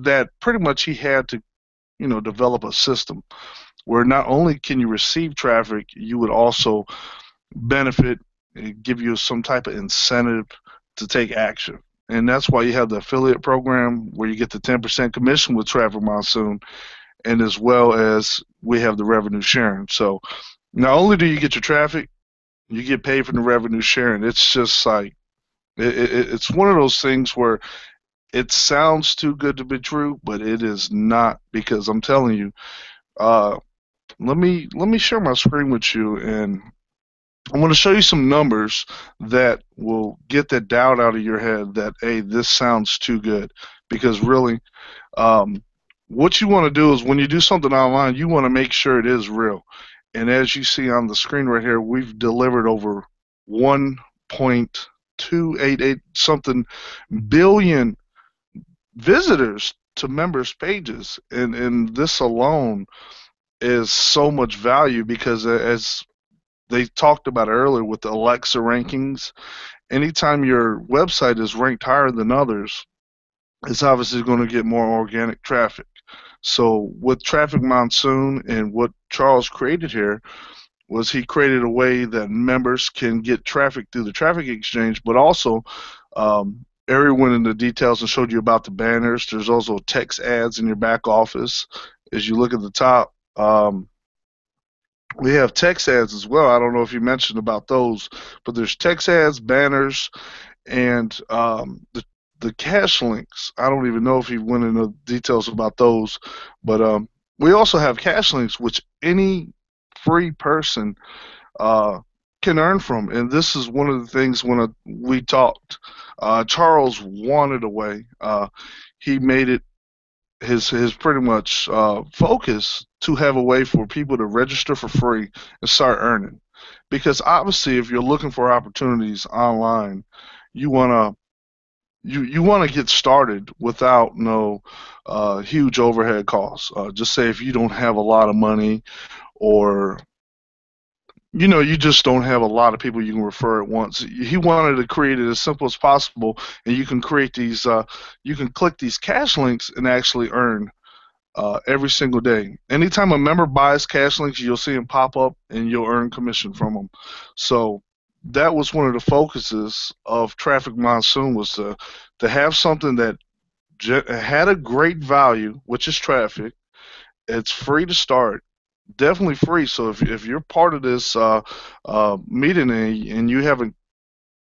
that pretty much he had to, develop a system where not only can you receive traffic, you would also benefit and give you some type of incentive to take action. And that's why you have the affiliate program where you get the 10% commission with Traffic Monsoon, and as well as we have the revenue sharing. So not only do you get your traffic, you get paid for the revenue sharing. It's just like, it's one of those things where it sounds too good to be true, but it is not, because I'm telling you, let me share my screen with you, and I want to show you some numbers that will get that doubt out of your head that, hey, this sounds too good. Because really, what you want to do is when you do something online, you want to make sure it is real. And as you see on the screen right here, we've delivered over 1.288 something billion visitors to members' pages. And this alone is so much value because, as they talked about earlier with the Alexa rankings, anytime your website is ranked higher than others, it's obviously going to get more organic traffic. So with Traffic Monsoon and what Charles created here was he created a way that members can get traffic through the traffic exchange, but also Ari went into details and showed you about the banners. There's also text ads in your back office. As you look at the top, we have text ads as well. I don't know if you mentioned about those, but there's text ads, banners, and the cash links. I don't even know if he went into details about those, but we also have cash links, which any free person can earn from. And this is one of the things when we talked. Charles wanted a way. He made it his pretty much focus to have a way for people to register for free and start earning. Because obviously, if you're looking for opportunities online, you want to you want to get started without no huge overhead costs. Just say if you don't have a lot of money, or you just don't have a lot of people you can refer at once. He wanted to create it as simple as possible, and you can create these. You can click these cash links and actually earn every single day. Anytime a member buys cash links, you'll see them pop up, and you'll earn commission from them. So that was one of the focuses of Traffic Monsoon, was to have something that had a great value, which is traffic. It's free to start, definitely free. So if you're part of this meeting, and you haven't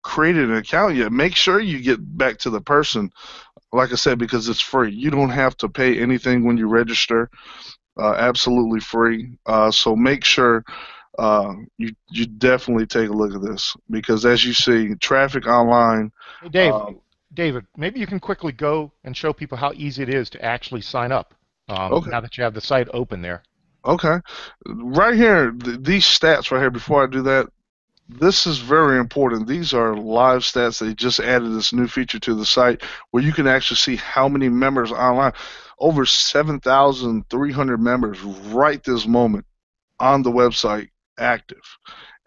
created an account yet, make sure you get back to the person. Like I said, because it's free. You don't have to pay anything when you register. Absolutely free. So make sure you definitely take a look at this, because as you see, traffic online. Hey, David, maybe you can quickly go and show people how easy it is to actually sign up Okay. now that you have the site open there. Okay. Right here, these stats right here, before I do that, this is very important. These are live stats. They just added this new feature to the site where you can actually see how many members online. Over 7,300 members right this moment on the website active.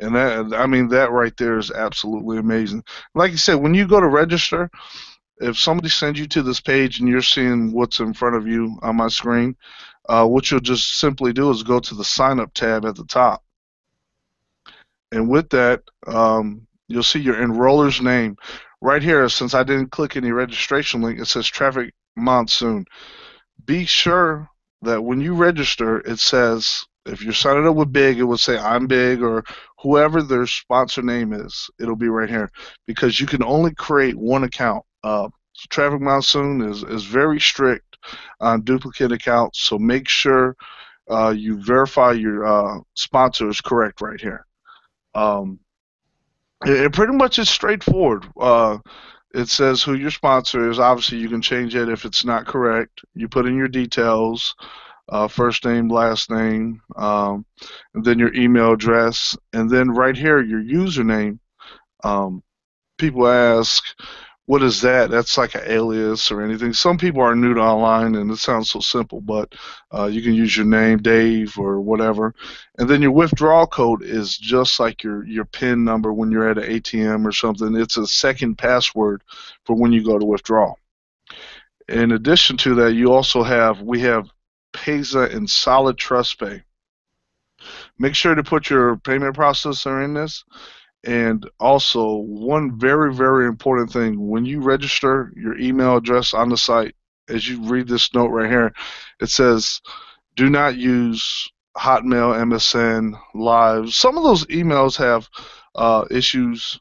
And that, I mean, that right there is absolutely amazing. Like you said, when you go to register, if somebody sends you to this page and you're seeing what's in front of you on my screen, what you'll just simply do is go to the sign up tab at the top. And with that, you'll see your enroller's name. Right here, since I didn't click any registration link, it says Traffic Monsoon. Be sure that when you register, it says, if you're signing up with Big, it would say I'm Big, or whoever their sponsor name is. It'll be right here, because you can only create one account. Traffic Monsoon is very strict on duplicate accounts, so make sure you verify your sponsor is correct right here. It pretty much is straightforward. It says who your sponsor is. Obviously, you can change it if it's not correct. You put in your details, first name, last name, and then your email address, and then right here, your username. People ask, what is that? That's like an alias or anything. Some people are new to online, and it sounds so simple, but you can use your name, Dave, or whatever. And then your withdrawal code is just like your PIN number when you're at an ATM or something. It's a second password for when you go to withdraw. In addition to that, we have Payza and Solid Trust Pay. Make sure to put your payment processor in this. And also, one very, very important thing, when you register your email address on the site, as you read this note right here, it says, do not use Hotmail, MSN, Live. Some of those emails have issues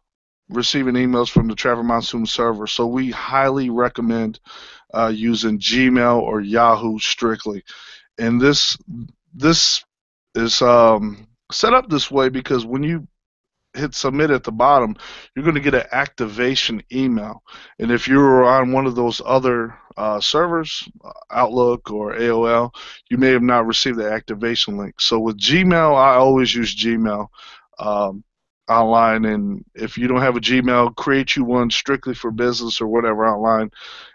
receiving emails from the Traffic Monsoon server, so we highly recommend using Gmail or Yahoo strictly. And this is set up this way because when you hit submit at the bottom, you're going to get an activation email. And if you're on one of those other servers, Outlook or AOL, you may have not received the activation link. So with Gmail, I always use Gmail online. And if you don't have a Gmail, create you one strictly for business or whatever online.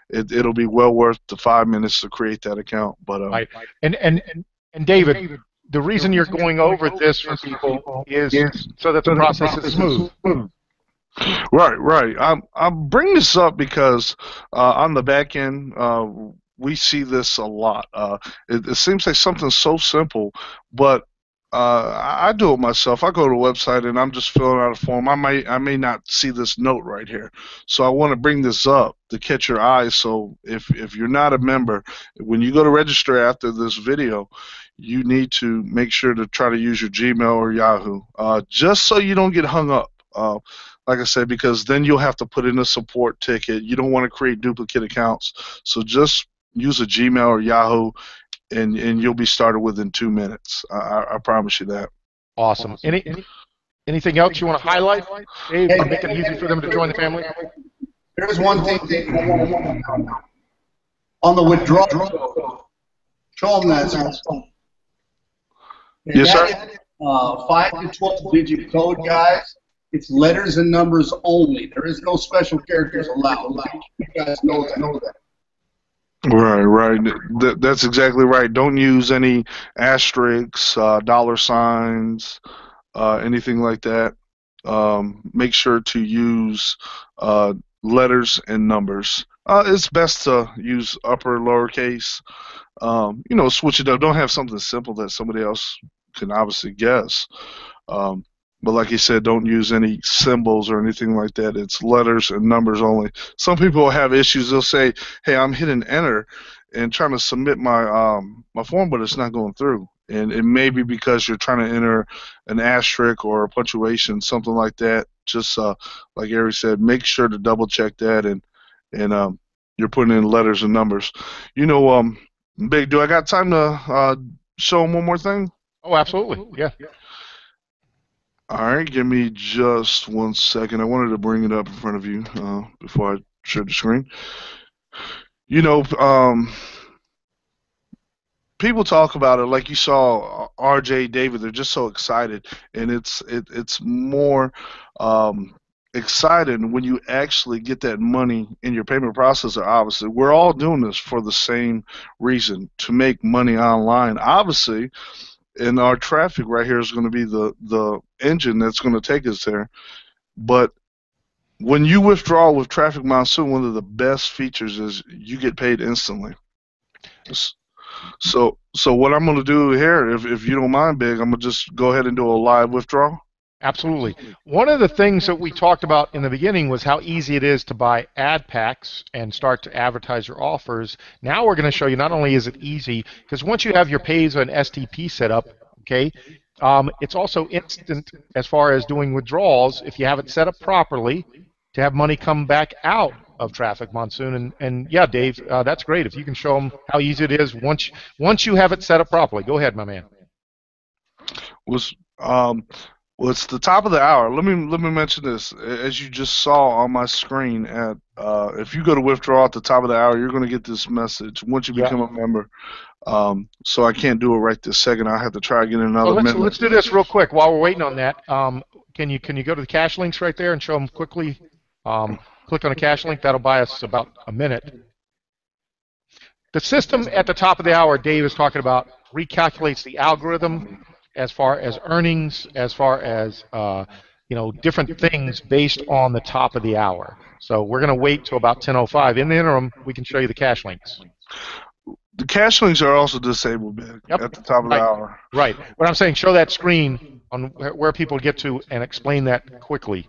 It'll be well worth the 5 minutes to create that account. But Right. And David, the reason you're going over this for people is so that the process is smooth. Right. I'm bringing this up because on the back end, we see this a lot. It seems like something so simple, but I do it myself. I go to a website and I'm just filling out a form. I may not see this note right here, so I want to bring this up to catch your eye. So if you're not a member, when you go to register after this video, you need to make sure to try to use your Gmail or Yahoo, just so you don't get hung up. Like I said, because then you'll have to put in a support ticket. You don't want to create duplicate accounts, so just use a Gmail or Yahoo, and you'll be started within 2 minutes. I promise you that. Awesome. Anything else you want to highlight, Dave, to make it easy for them to join the family? There's one thing, Dave, on the withdrawal. Show them that. Yes, sir. 5 to 12 digit code, guys. It's letters and numbers only. There is no special characters allowed. You guys know that. Right. That's exactly right. Don't use any asterisks, dollar signs, anything like that. Make sure to use letters and numbers. It's best to use upper, lowercase. Switch it up. Don't have something simple that somebody else can obviously guess. But like you said, don't use any symbols or anything like that. It's letters and numbers only. Some people have issues. They'll say, "Hey, I'm hitting enter and trying to submit my my form, but it's not going through." And it may be because you're trying to enter an asterisk or a punctuation, something like that. Just like Ari said, make sure to double check that, and you're putting in letters and numbers. Big, do I got time to show them one more thing? Oh, absolutely. Yeah. All right, give me just 1 second. I wanted to bring it up in front of you before I share the screen. People talk about it like you saw RJ, David. They're just so excited, and it's more excited when you actually get that money in your payment processor. Obviously, we're all doing this for the same reason, to make money online. Obviously. And our traffic right here is going to be the engine that's going to take us there. But when you withdraw with Traffic Monsoon, one of the best features is you get paid instantly. So what I'm going to do here, if you don't mind, Big, I'm going to just go ahead and do a live withdrawal. Absolutely. One of the things that we talked about in the beginning was how easy it is to buy ad packs and start to advertise your offers. Now we're going to show you not only is it easy, because once you have your Pays and STP set up, okay, it's also instant as far as doing withdrawals if you have it set up properly to have money come back out of Traffic Monsoon. And yeah, Dave, that's great. If you can show them how easy it is once you have it set up properly. Go ahead, my man. Well, it's the top of the hour. Let me mention this. As you just saw on my screen, if you go to withdraw at the top of the hour, you're going to get this message once you become a member. So I can't do it right this second. I have to try again in another minute. Let's do this real quick while we're waiting on that. Can you go to the cash links right there and show them quickly? Click on a cash link. That'll buy us about a minute. The system at the top of the hour, Dave is talking about, recalculates the algorithm as far as earnings, as far as different things based on the top of the hour. So we're going to wait till about 10:05. In the interim, we can show you the cash links. The cash links are also disabled, Big, at the top of the hour. Right. But I'm saying show that screen on where people get to and explain that quickly.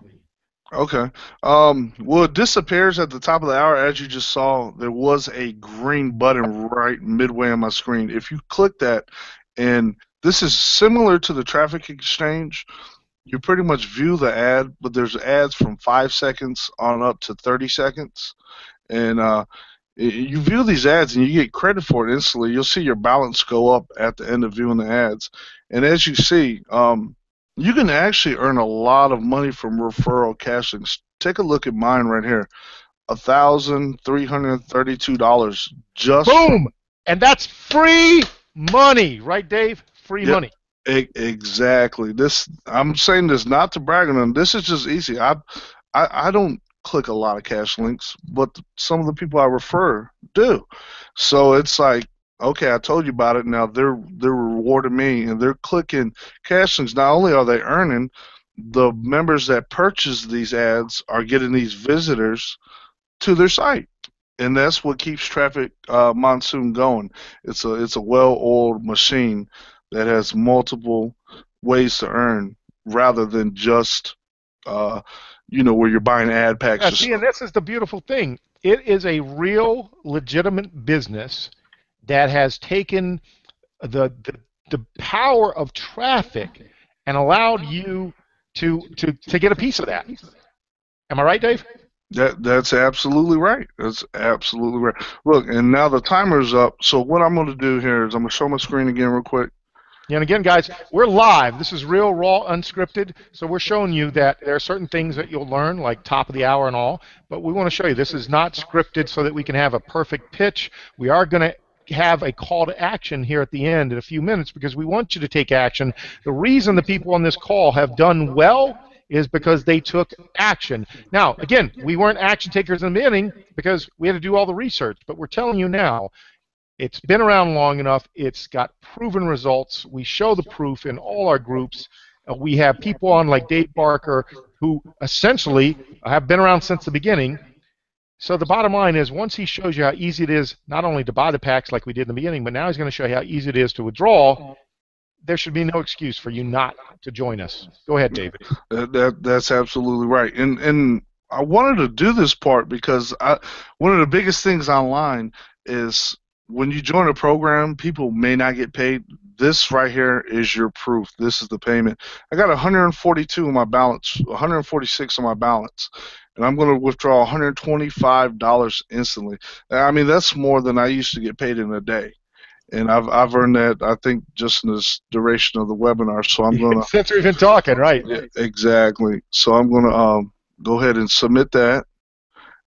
Okay. Well, it disappears at the top of the hour. As you just saw, there was a green button right midway on my screen. If you click that, and this is similar to the traffic exchange, you pretty much view the ad, but there's ads from 5 seconds on up to 30 seconds. And you view these ads and you get credit for it instantly. You'll see your balance go up at the end of viewing the ads. And as you see, you can actually earn a lot of money from referral cash links. Take a look at mine right here. $1,332 just. Boom! And that's free money, right, Dave? Free money. Exactly. I'm saying this not to brag on them. This is just easy. I don't click a lot of cash links, but some of the people I refer do. So it's like, okay, I told you about it. Now they're rewarding me, and they're clicking cash links. Not only are they earning, the members that purchase these ads are getting these visitors to their site, and that's what keeps Traffic Monsoon going. It's a well-oiled machine that has multiple ways to earn, rather than just where you're buying ad packs. Yeah, see, and this is the beautiful thing. It is a real, legitimate business that has taken the power of traffic and allowed you to get a piece of that. Am I right, Dave? That's absolutely right. That's absolutely right. Look, and now the timer's up. So what I'm going to do here is I'm going to show my screen again real quick. Yeah, and again, guys, we're live. This is real, raw, unscripted. So we're showing you that there are certain things that you'll learn, like top of the hour and all. But we want to show you this is not scripted so that we can have a perfect pitch. We are going to have a call to action here at the end in a few minutes because we want you to take action. The reason the people on this call have done well is because they took action. Now, again, we weren't action takers in the beginning because we had to do all the research, but we're telling you now, it's been around long enough. It's got proven results. We show the proof in all our groups. We have people on like Dave Barker who essentially have been around since the beginning. So the bottom line is, once he shows you how easy it is not only to buy the packs like we did in the beginning, but now he's going to show you how easy it is to withdraw, there should be no excuse for you not to join us. Go ahead, David. That's absolutely right. And I wanted to do this part because one of the biggest things online is when you join a program, people may not get paid. This right here is your proof. This is the payment. I got 142 on my balance, 146 on my balance, and I'm going to withdraw $125 instantly. I mean, that's more than I used to get paid in a day. And I've earned that, I think, just in this duration of the webinar. So I'm going to... Since we've been talking, right? Yeah, exactly. So I'm going to go ahead and submit that.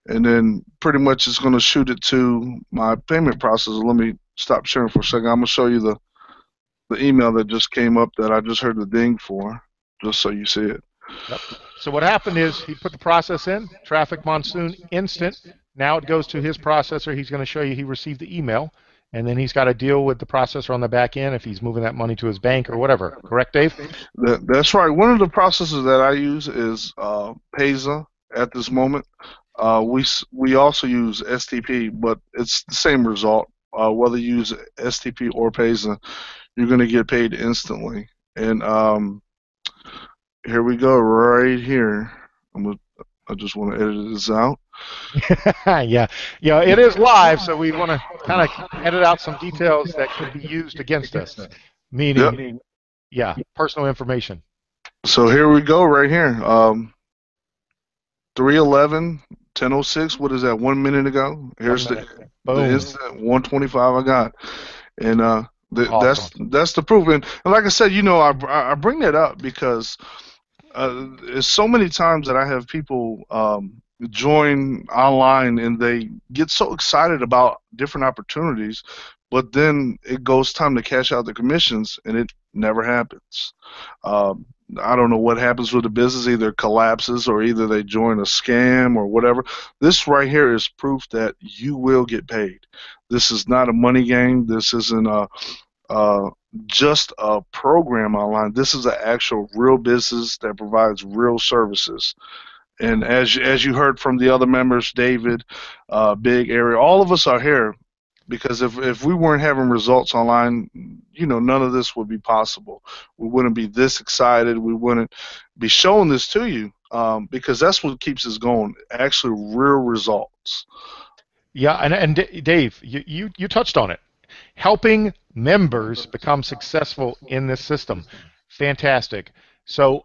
And then pretty much it's going to shoot it to my payment processor. Let me stop sharing for a second. I'm going to show you the email that just came up that I just heard the ding for, just so you see it. Yep. So what happened is he put the process in, Traffic Monsoon instant. Now it goes to his processor. He's going to show you he received the email. And then he's got to deal with the processor on the back end if he's moving that money to his bank or whatever. Correct, Dave? That's right. One of the processors that I use is Payza at this moment. We also use STP, but it's the same result. Whether you use STP or Payza, you're going to get paid instantly. And here we go, right here. I just want to edit this out. Yeah, it is live, so we want to kind of edit out some details that could be used against us, meaning, yeah, personal information. So here we go, right here. 3:11, 10:06. What is that? 1 minute ago. Here's the instant 125 I got, and awesome. That's the proof. And like I said, I bring that up because it's so many times that I have people join online and they get so excited about different opportunities, but then it goes time to cash out the commissions and it never happens. I don't know what happens with the business, either collapses or either they join a scam or whatever. This right here is proof that you will get paid. This is not a money game. This isn't just a program online. This is an actual real business that provides real services. And as you heard from the other members, David, Big, Area, all of us are here because if we weren't having results online, none of this would be possible. We wouldn't be this excited. We wouldn't be showing this to you because that's what keeps us going, actually real results. Yeah, and Dave, you touched on it. Helping members become successful in this system. Fantastic. So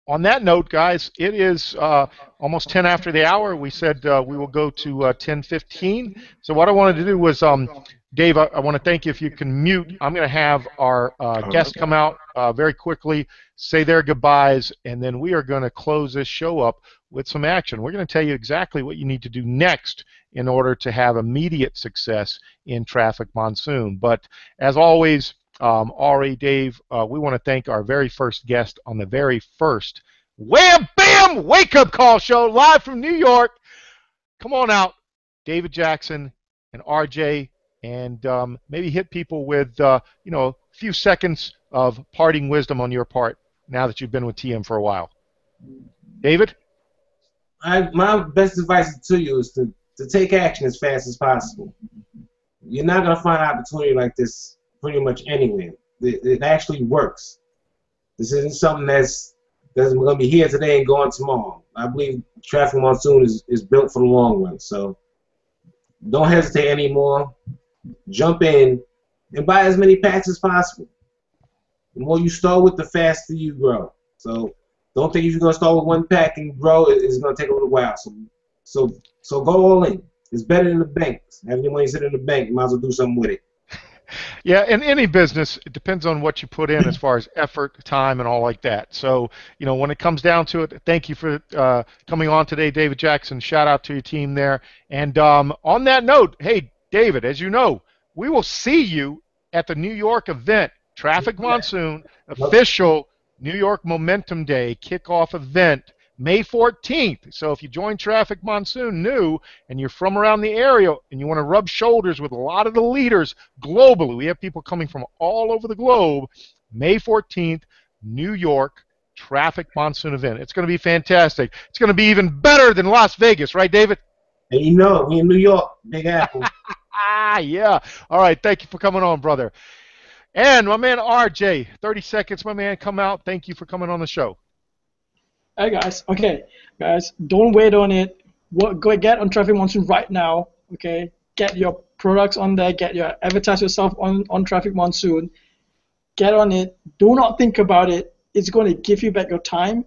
on that note, guys, it is almost 10 after the hour. We said we will go to 10:15. So what I wanted to do was, Dave, I want to thank you. If you can mute, I'm going to have our guests come out very quickly, say their goodbyes, and then we are going to close this show up with some action. We're going to tell you exactly what you need to do next in order to have immediate success in Traffic Monsoon. But as always, Ari, Dave, we want to thank our very first guest on the very first Wham Bam Wake Up Call show live from New York. Come on out, David Jackson and RJ, and maybe hit people with a few seconds of parting wisdom on your part now that you've been with TM for a while. David? My best advice to you is to take action as fast as possible. You're not going to find an opportunity like this pretty much anywhere. It actually works. This isn't something that's going to be here today and gone tomorrow. I believe Traffic Monsoon is built for the long run. So don't hesitate anymore. Jump in and buy as many packs as possible. The more you start with, the faster you grow. So don't think you're going to start with one pack and grow. It's going to take a little while. So go all in. It's better than the bank. Having your money sit in the bank, you might as well do something with it. Yeah, in any business, it depends on what you put in as far as effort, time, and all like that. So, when it comes down to it, thank you for coming on today, David Jackson. Shout out to your team there. And on that note, hey, David, as you know, we will see you at the New York event, Traffic Monsoon, official New York Momentum Day kickoff event, May 14th. So if you join Traffic Monsoon new and you're from around the area and you want to rub shoulders with a lot of the leaders globally, we have people coming from all over the globe, May 14th, New York Traffic Monsoon event. It's going to be fantastic. It's going to be even better than Las Vegas, right, David? And you know, we in New York, Big Apple. Yeah. All right. Thank you for coming on, brother. And my man RJ, 30 seconds, my man, come out. Thank you for coming on the show. Hey guys, okay, guys, don't wait on it. Go get on Traffic Monsoon right now. Okay, get your products on there. Advertise yourself on Traffic Monsoon. Get on it. Do not think about it. It's going to give you back your time.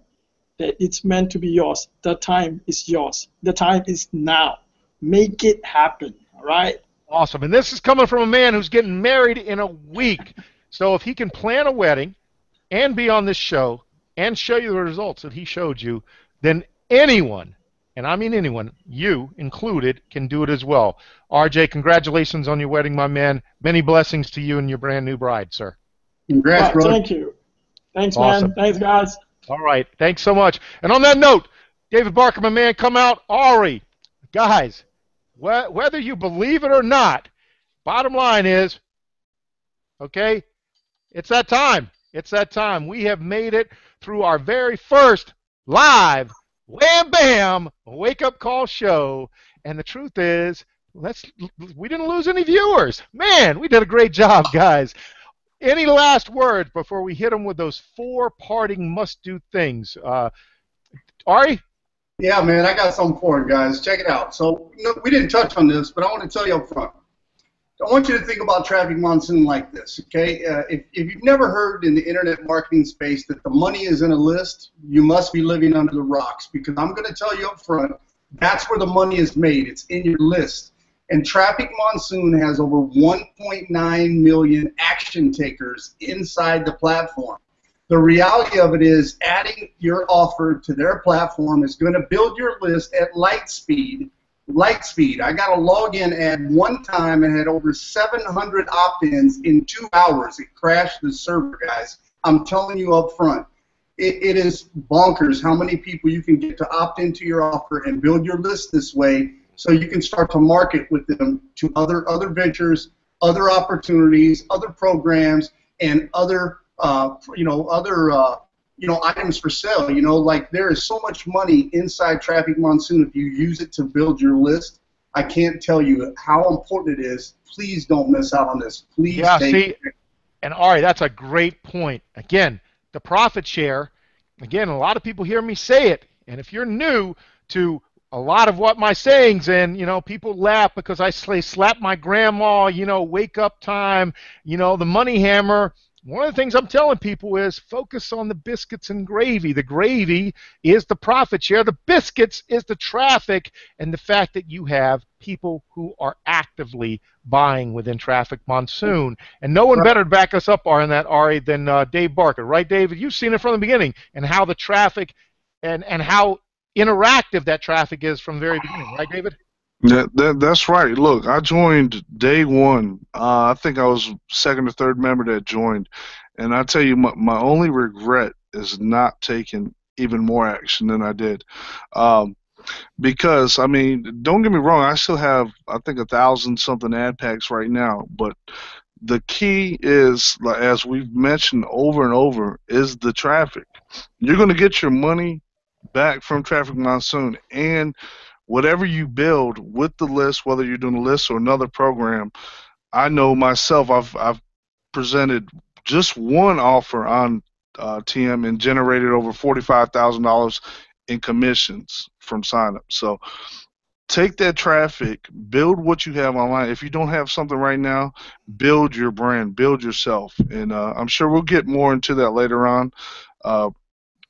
That it's meant to be yours. The time is yours. The time is now. Make it happen. All right. Awesome. And this is coming from a man who's getting married in a week. So if he can plan a wedding and be on this show and show you the results that he showed you, then anyone, and I mean anyone, you included, can do it as well. RJ, congratulations on your wedding, my man. Many blessings to you and your brand new bride, sir. Congrats, brother. Thank you. Thanks, Awesome. man. Thanks, guys. All right. Thanks so much. And on that note, David Barker, my man, come out. Ari, guys, whether you believe it or not, bottom line is, okay, it's that time. It's that time. We have made it through our very first live Wham Bam Wake Up Call show. And the truth is, we didn't lose any viewers. Man, we did a great job, guys. Any last words before we hit them with those 4 parting must-do things? Ari? Yeah, man, I got something for you guys. Check it out. So we didn't touch on this, but I want to tell you up front. I want you to think about Traffic Monsoon like this, okay? If you've never heard in the internet marketing space that the money is in a list, you must be living under the rocks, because I'm going to tell you up front, that's where the money is made. It's in your list. And Traffic Monsoon has over 1.9 million action takers inside the platform. The reality of it is adding your offer to their platform is going to build your list at light speed. I got a login ad one time and had over 700 opt-ins in 2 hours. It crashed the server, guys. I'm telling you up front. It is bonkers how many people you can get to opt into your offer and build your list this way, so you can start to market with them to other ventures, other opportunities, other programs, and other items for sale. Like there is so much money inside Traffic Monsoon if you use it to build your list. I can't tell you how important it is. Please don't miss out on this. Please take it. And Ari, that's a great point. Again, the profit share. Again, a lot of people hear me say it, and if you're new to a lot of what my sayings, and people laugh because I slap my grandma, wake up time, the money hammer. One of the things I'm telling people is focus on the biscuits and gravy. The gravy is the profit share. The biscuits is the traffic and the fact that you have people who are actively buying within Traffic Monsoon. And no one better to back us up on that, Ari, than Dave Barker. Right, David? You've seen it from the beginning and how the traffic and how interactive that traffic is from the very beginning. Right, David? That's right. Look, I joined day one. I think I was second or third member that joined. And I tell you, my only regret is not taking even more action than I did. Because, I mean, don't get me wrong, I still have, I think, 1,000-something ad packs right now. But the key is, as we've mentioned over and over, is the traffic. You're going to get your money back from Traffic Monsoon, and whatever you build with the list, whether you're doing a list or another program, I know myself, I've presented just one offer on TM and generated over $45,000 in commissions from signups. So take that traffic, build what you have online. If you don't have something right now, build your brand, build yourself. And I'm sure we'll get more into that later on.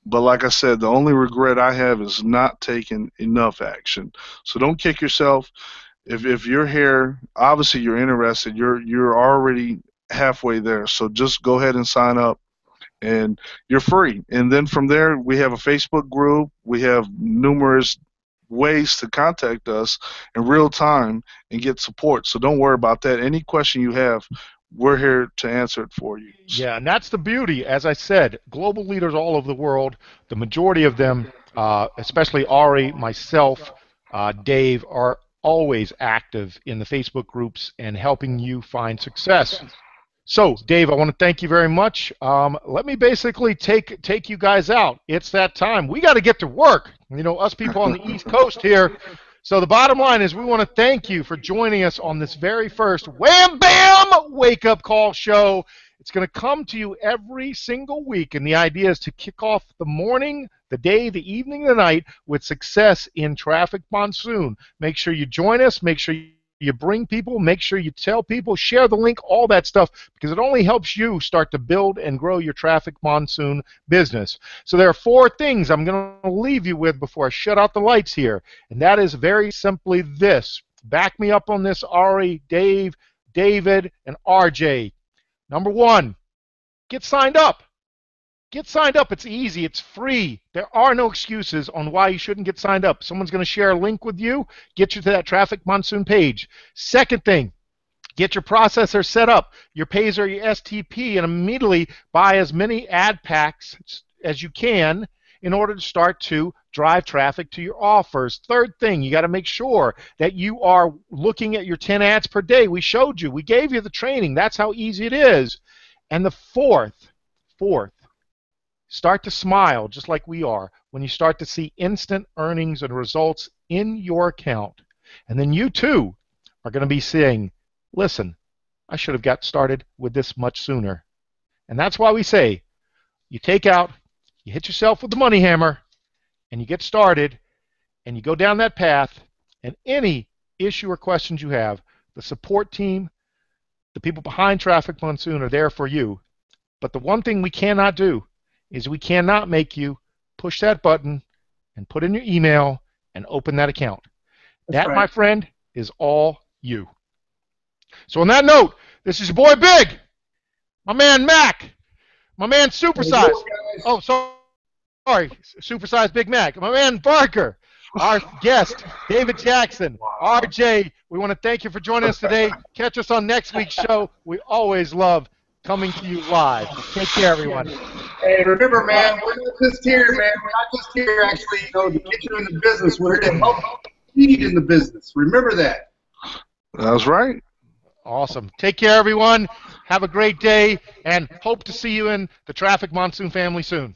But like I said, the only regret I have is not taking enough action. So don't kick yourself. If you're here, obviously you're interested. You're already halfway there. So just go ahead and sign up, and you're free. And then from there, we have a Facebook group. We have numerous ways to contact us in real time and get support. So don't worry about that. Any question you have, we're here to answer it for you. Yeah, and that's the beauty. As I said, global leaders all over the world, the majority of them, especially Ari, myself, Dave, are always active in the Facebook groups and helping you find success. So, Dave, I want to thank you very much. Let me basically take you guys out. It's that time. We got to get to work. You know, us people on the East Coast here. So the bottom line is we want to thank you for joining us on this very first Wham Bam Wake Up Call show. It's going to come to you every single week, and the idea is to kick off the morning, the day, the evening, the night with success in Traffic Monsoon. Make sure you join us. Make sure you bring people. Make sure you tell people. Share the link, all that stuff, because it only helps you start to build and grow your Traffic Monsoon business. So there are 4 things I'm going to leave you with before I shut out the lights here, and that is very simply this. Back me up on this, Ari, Dave, David, and RJ. Number 1, get signed up. Get signed up. It's easy. It's free. There are no excuses on why you shouldn't get signed up. Someone's going to share a link with you, get you to that Traffic Monsoon page. Second thing, get your processor set up, your Pazer, your STP, and immediately buy as many ad packs as you can in order to start to drive traffic to your offers. Third thing, you got to make sure that you are looking at your 10 ads per day. We showed you. We gave you the training. That's how easy it is. And the fourth, start to smile just like we are when you start to see instant earnings and results in your account. And then you too are going to be saying, listen, I should have got started with this much sooner. And that's why we say you take out, you hit yourself with the money hammer, and you get started, and you go down that path, and any issue or questions you have, the support team, the people behind Traffic Monsoon are there for you. But the one thing we cannot do is we cannot make you push that button and put in your email and open that account. That, my friend, is all you. So on that note, this is your boy Big, my man Mac, my man Supersize. Oh, sorry, Supersize Big Mac. My man Barker, our guest, David Jackson, RJ. We want to thank you for joining us today. Catch us on next week's show. We always love coming to you live. Take care, everyone. Hey, remember, man, we're not just here, man. We're not just here, actually, to get you in the business. We're here to help you succeed in the business. Remember that. That's right. Awesome. Take care, everyone. Have a great day, and hope to see you in the Traffic Monsoon family soon.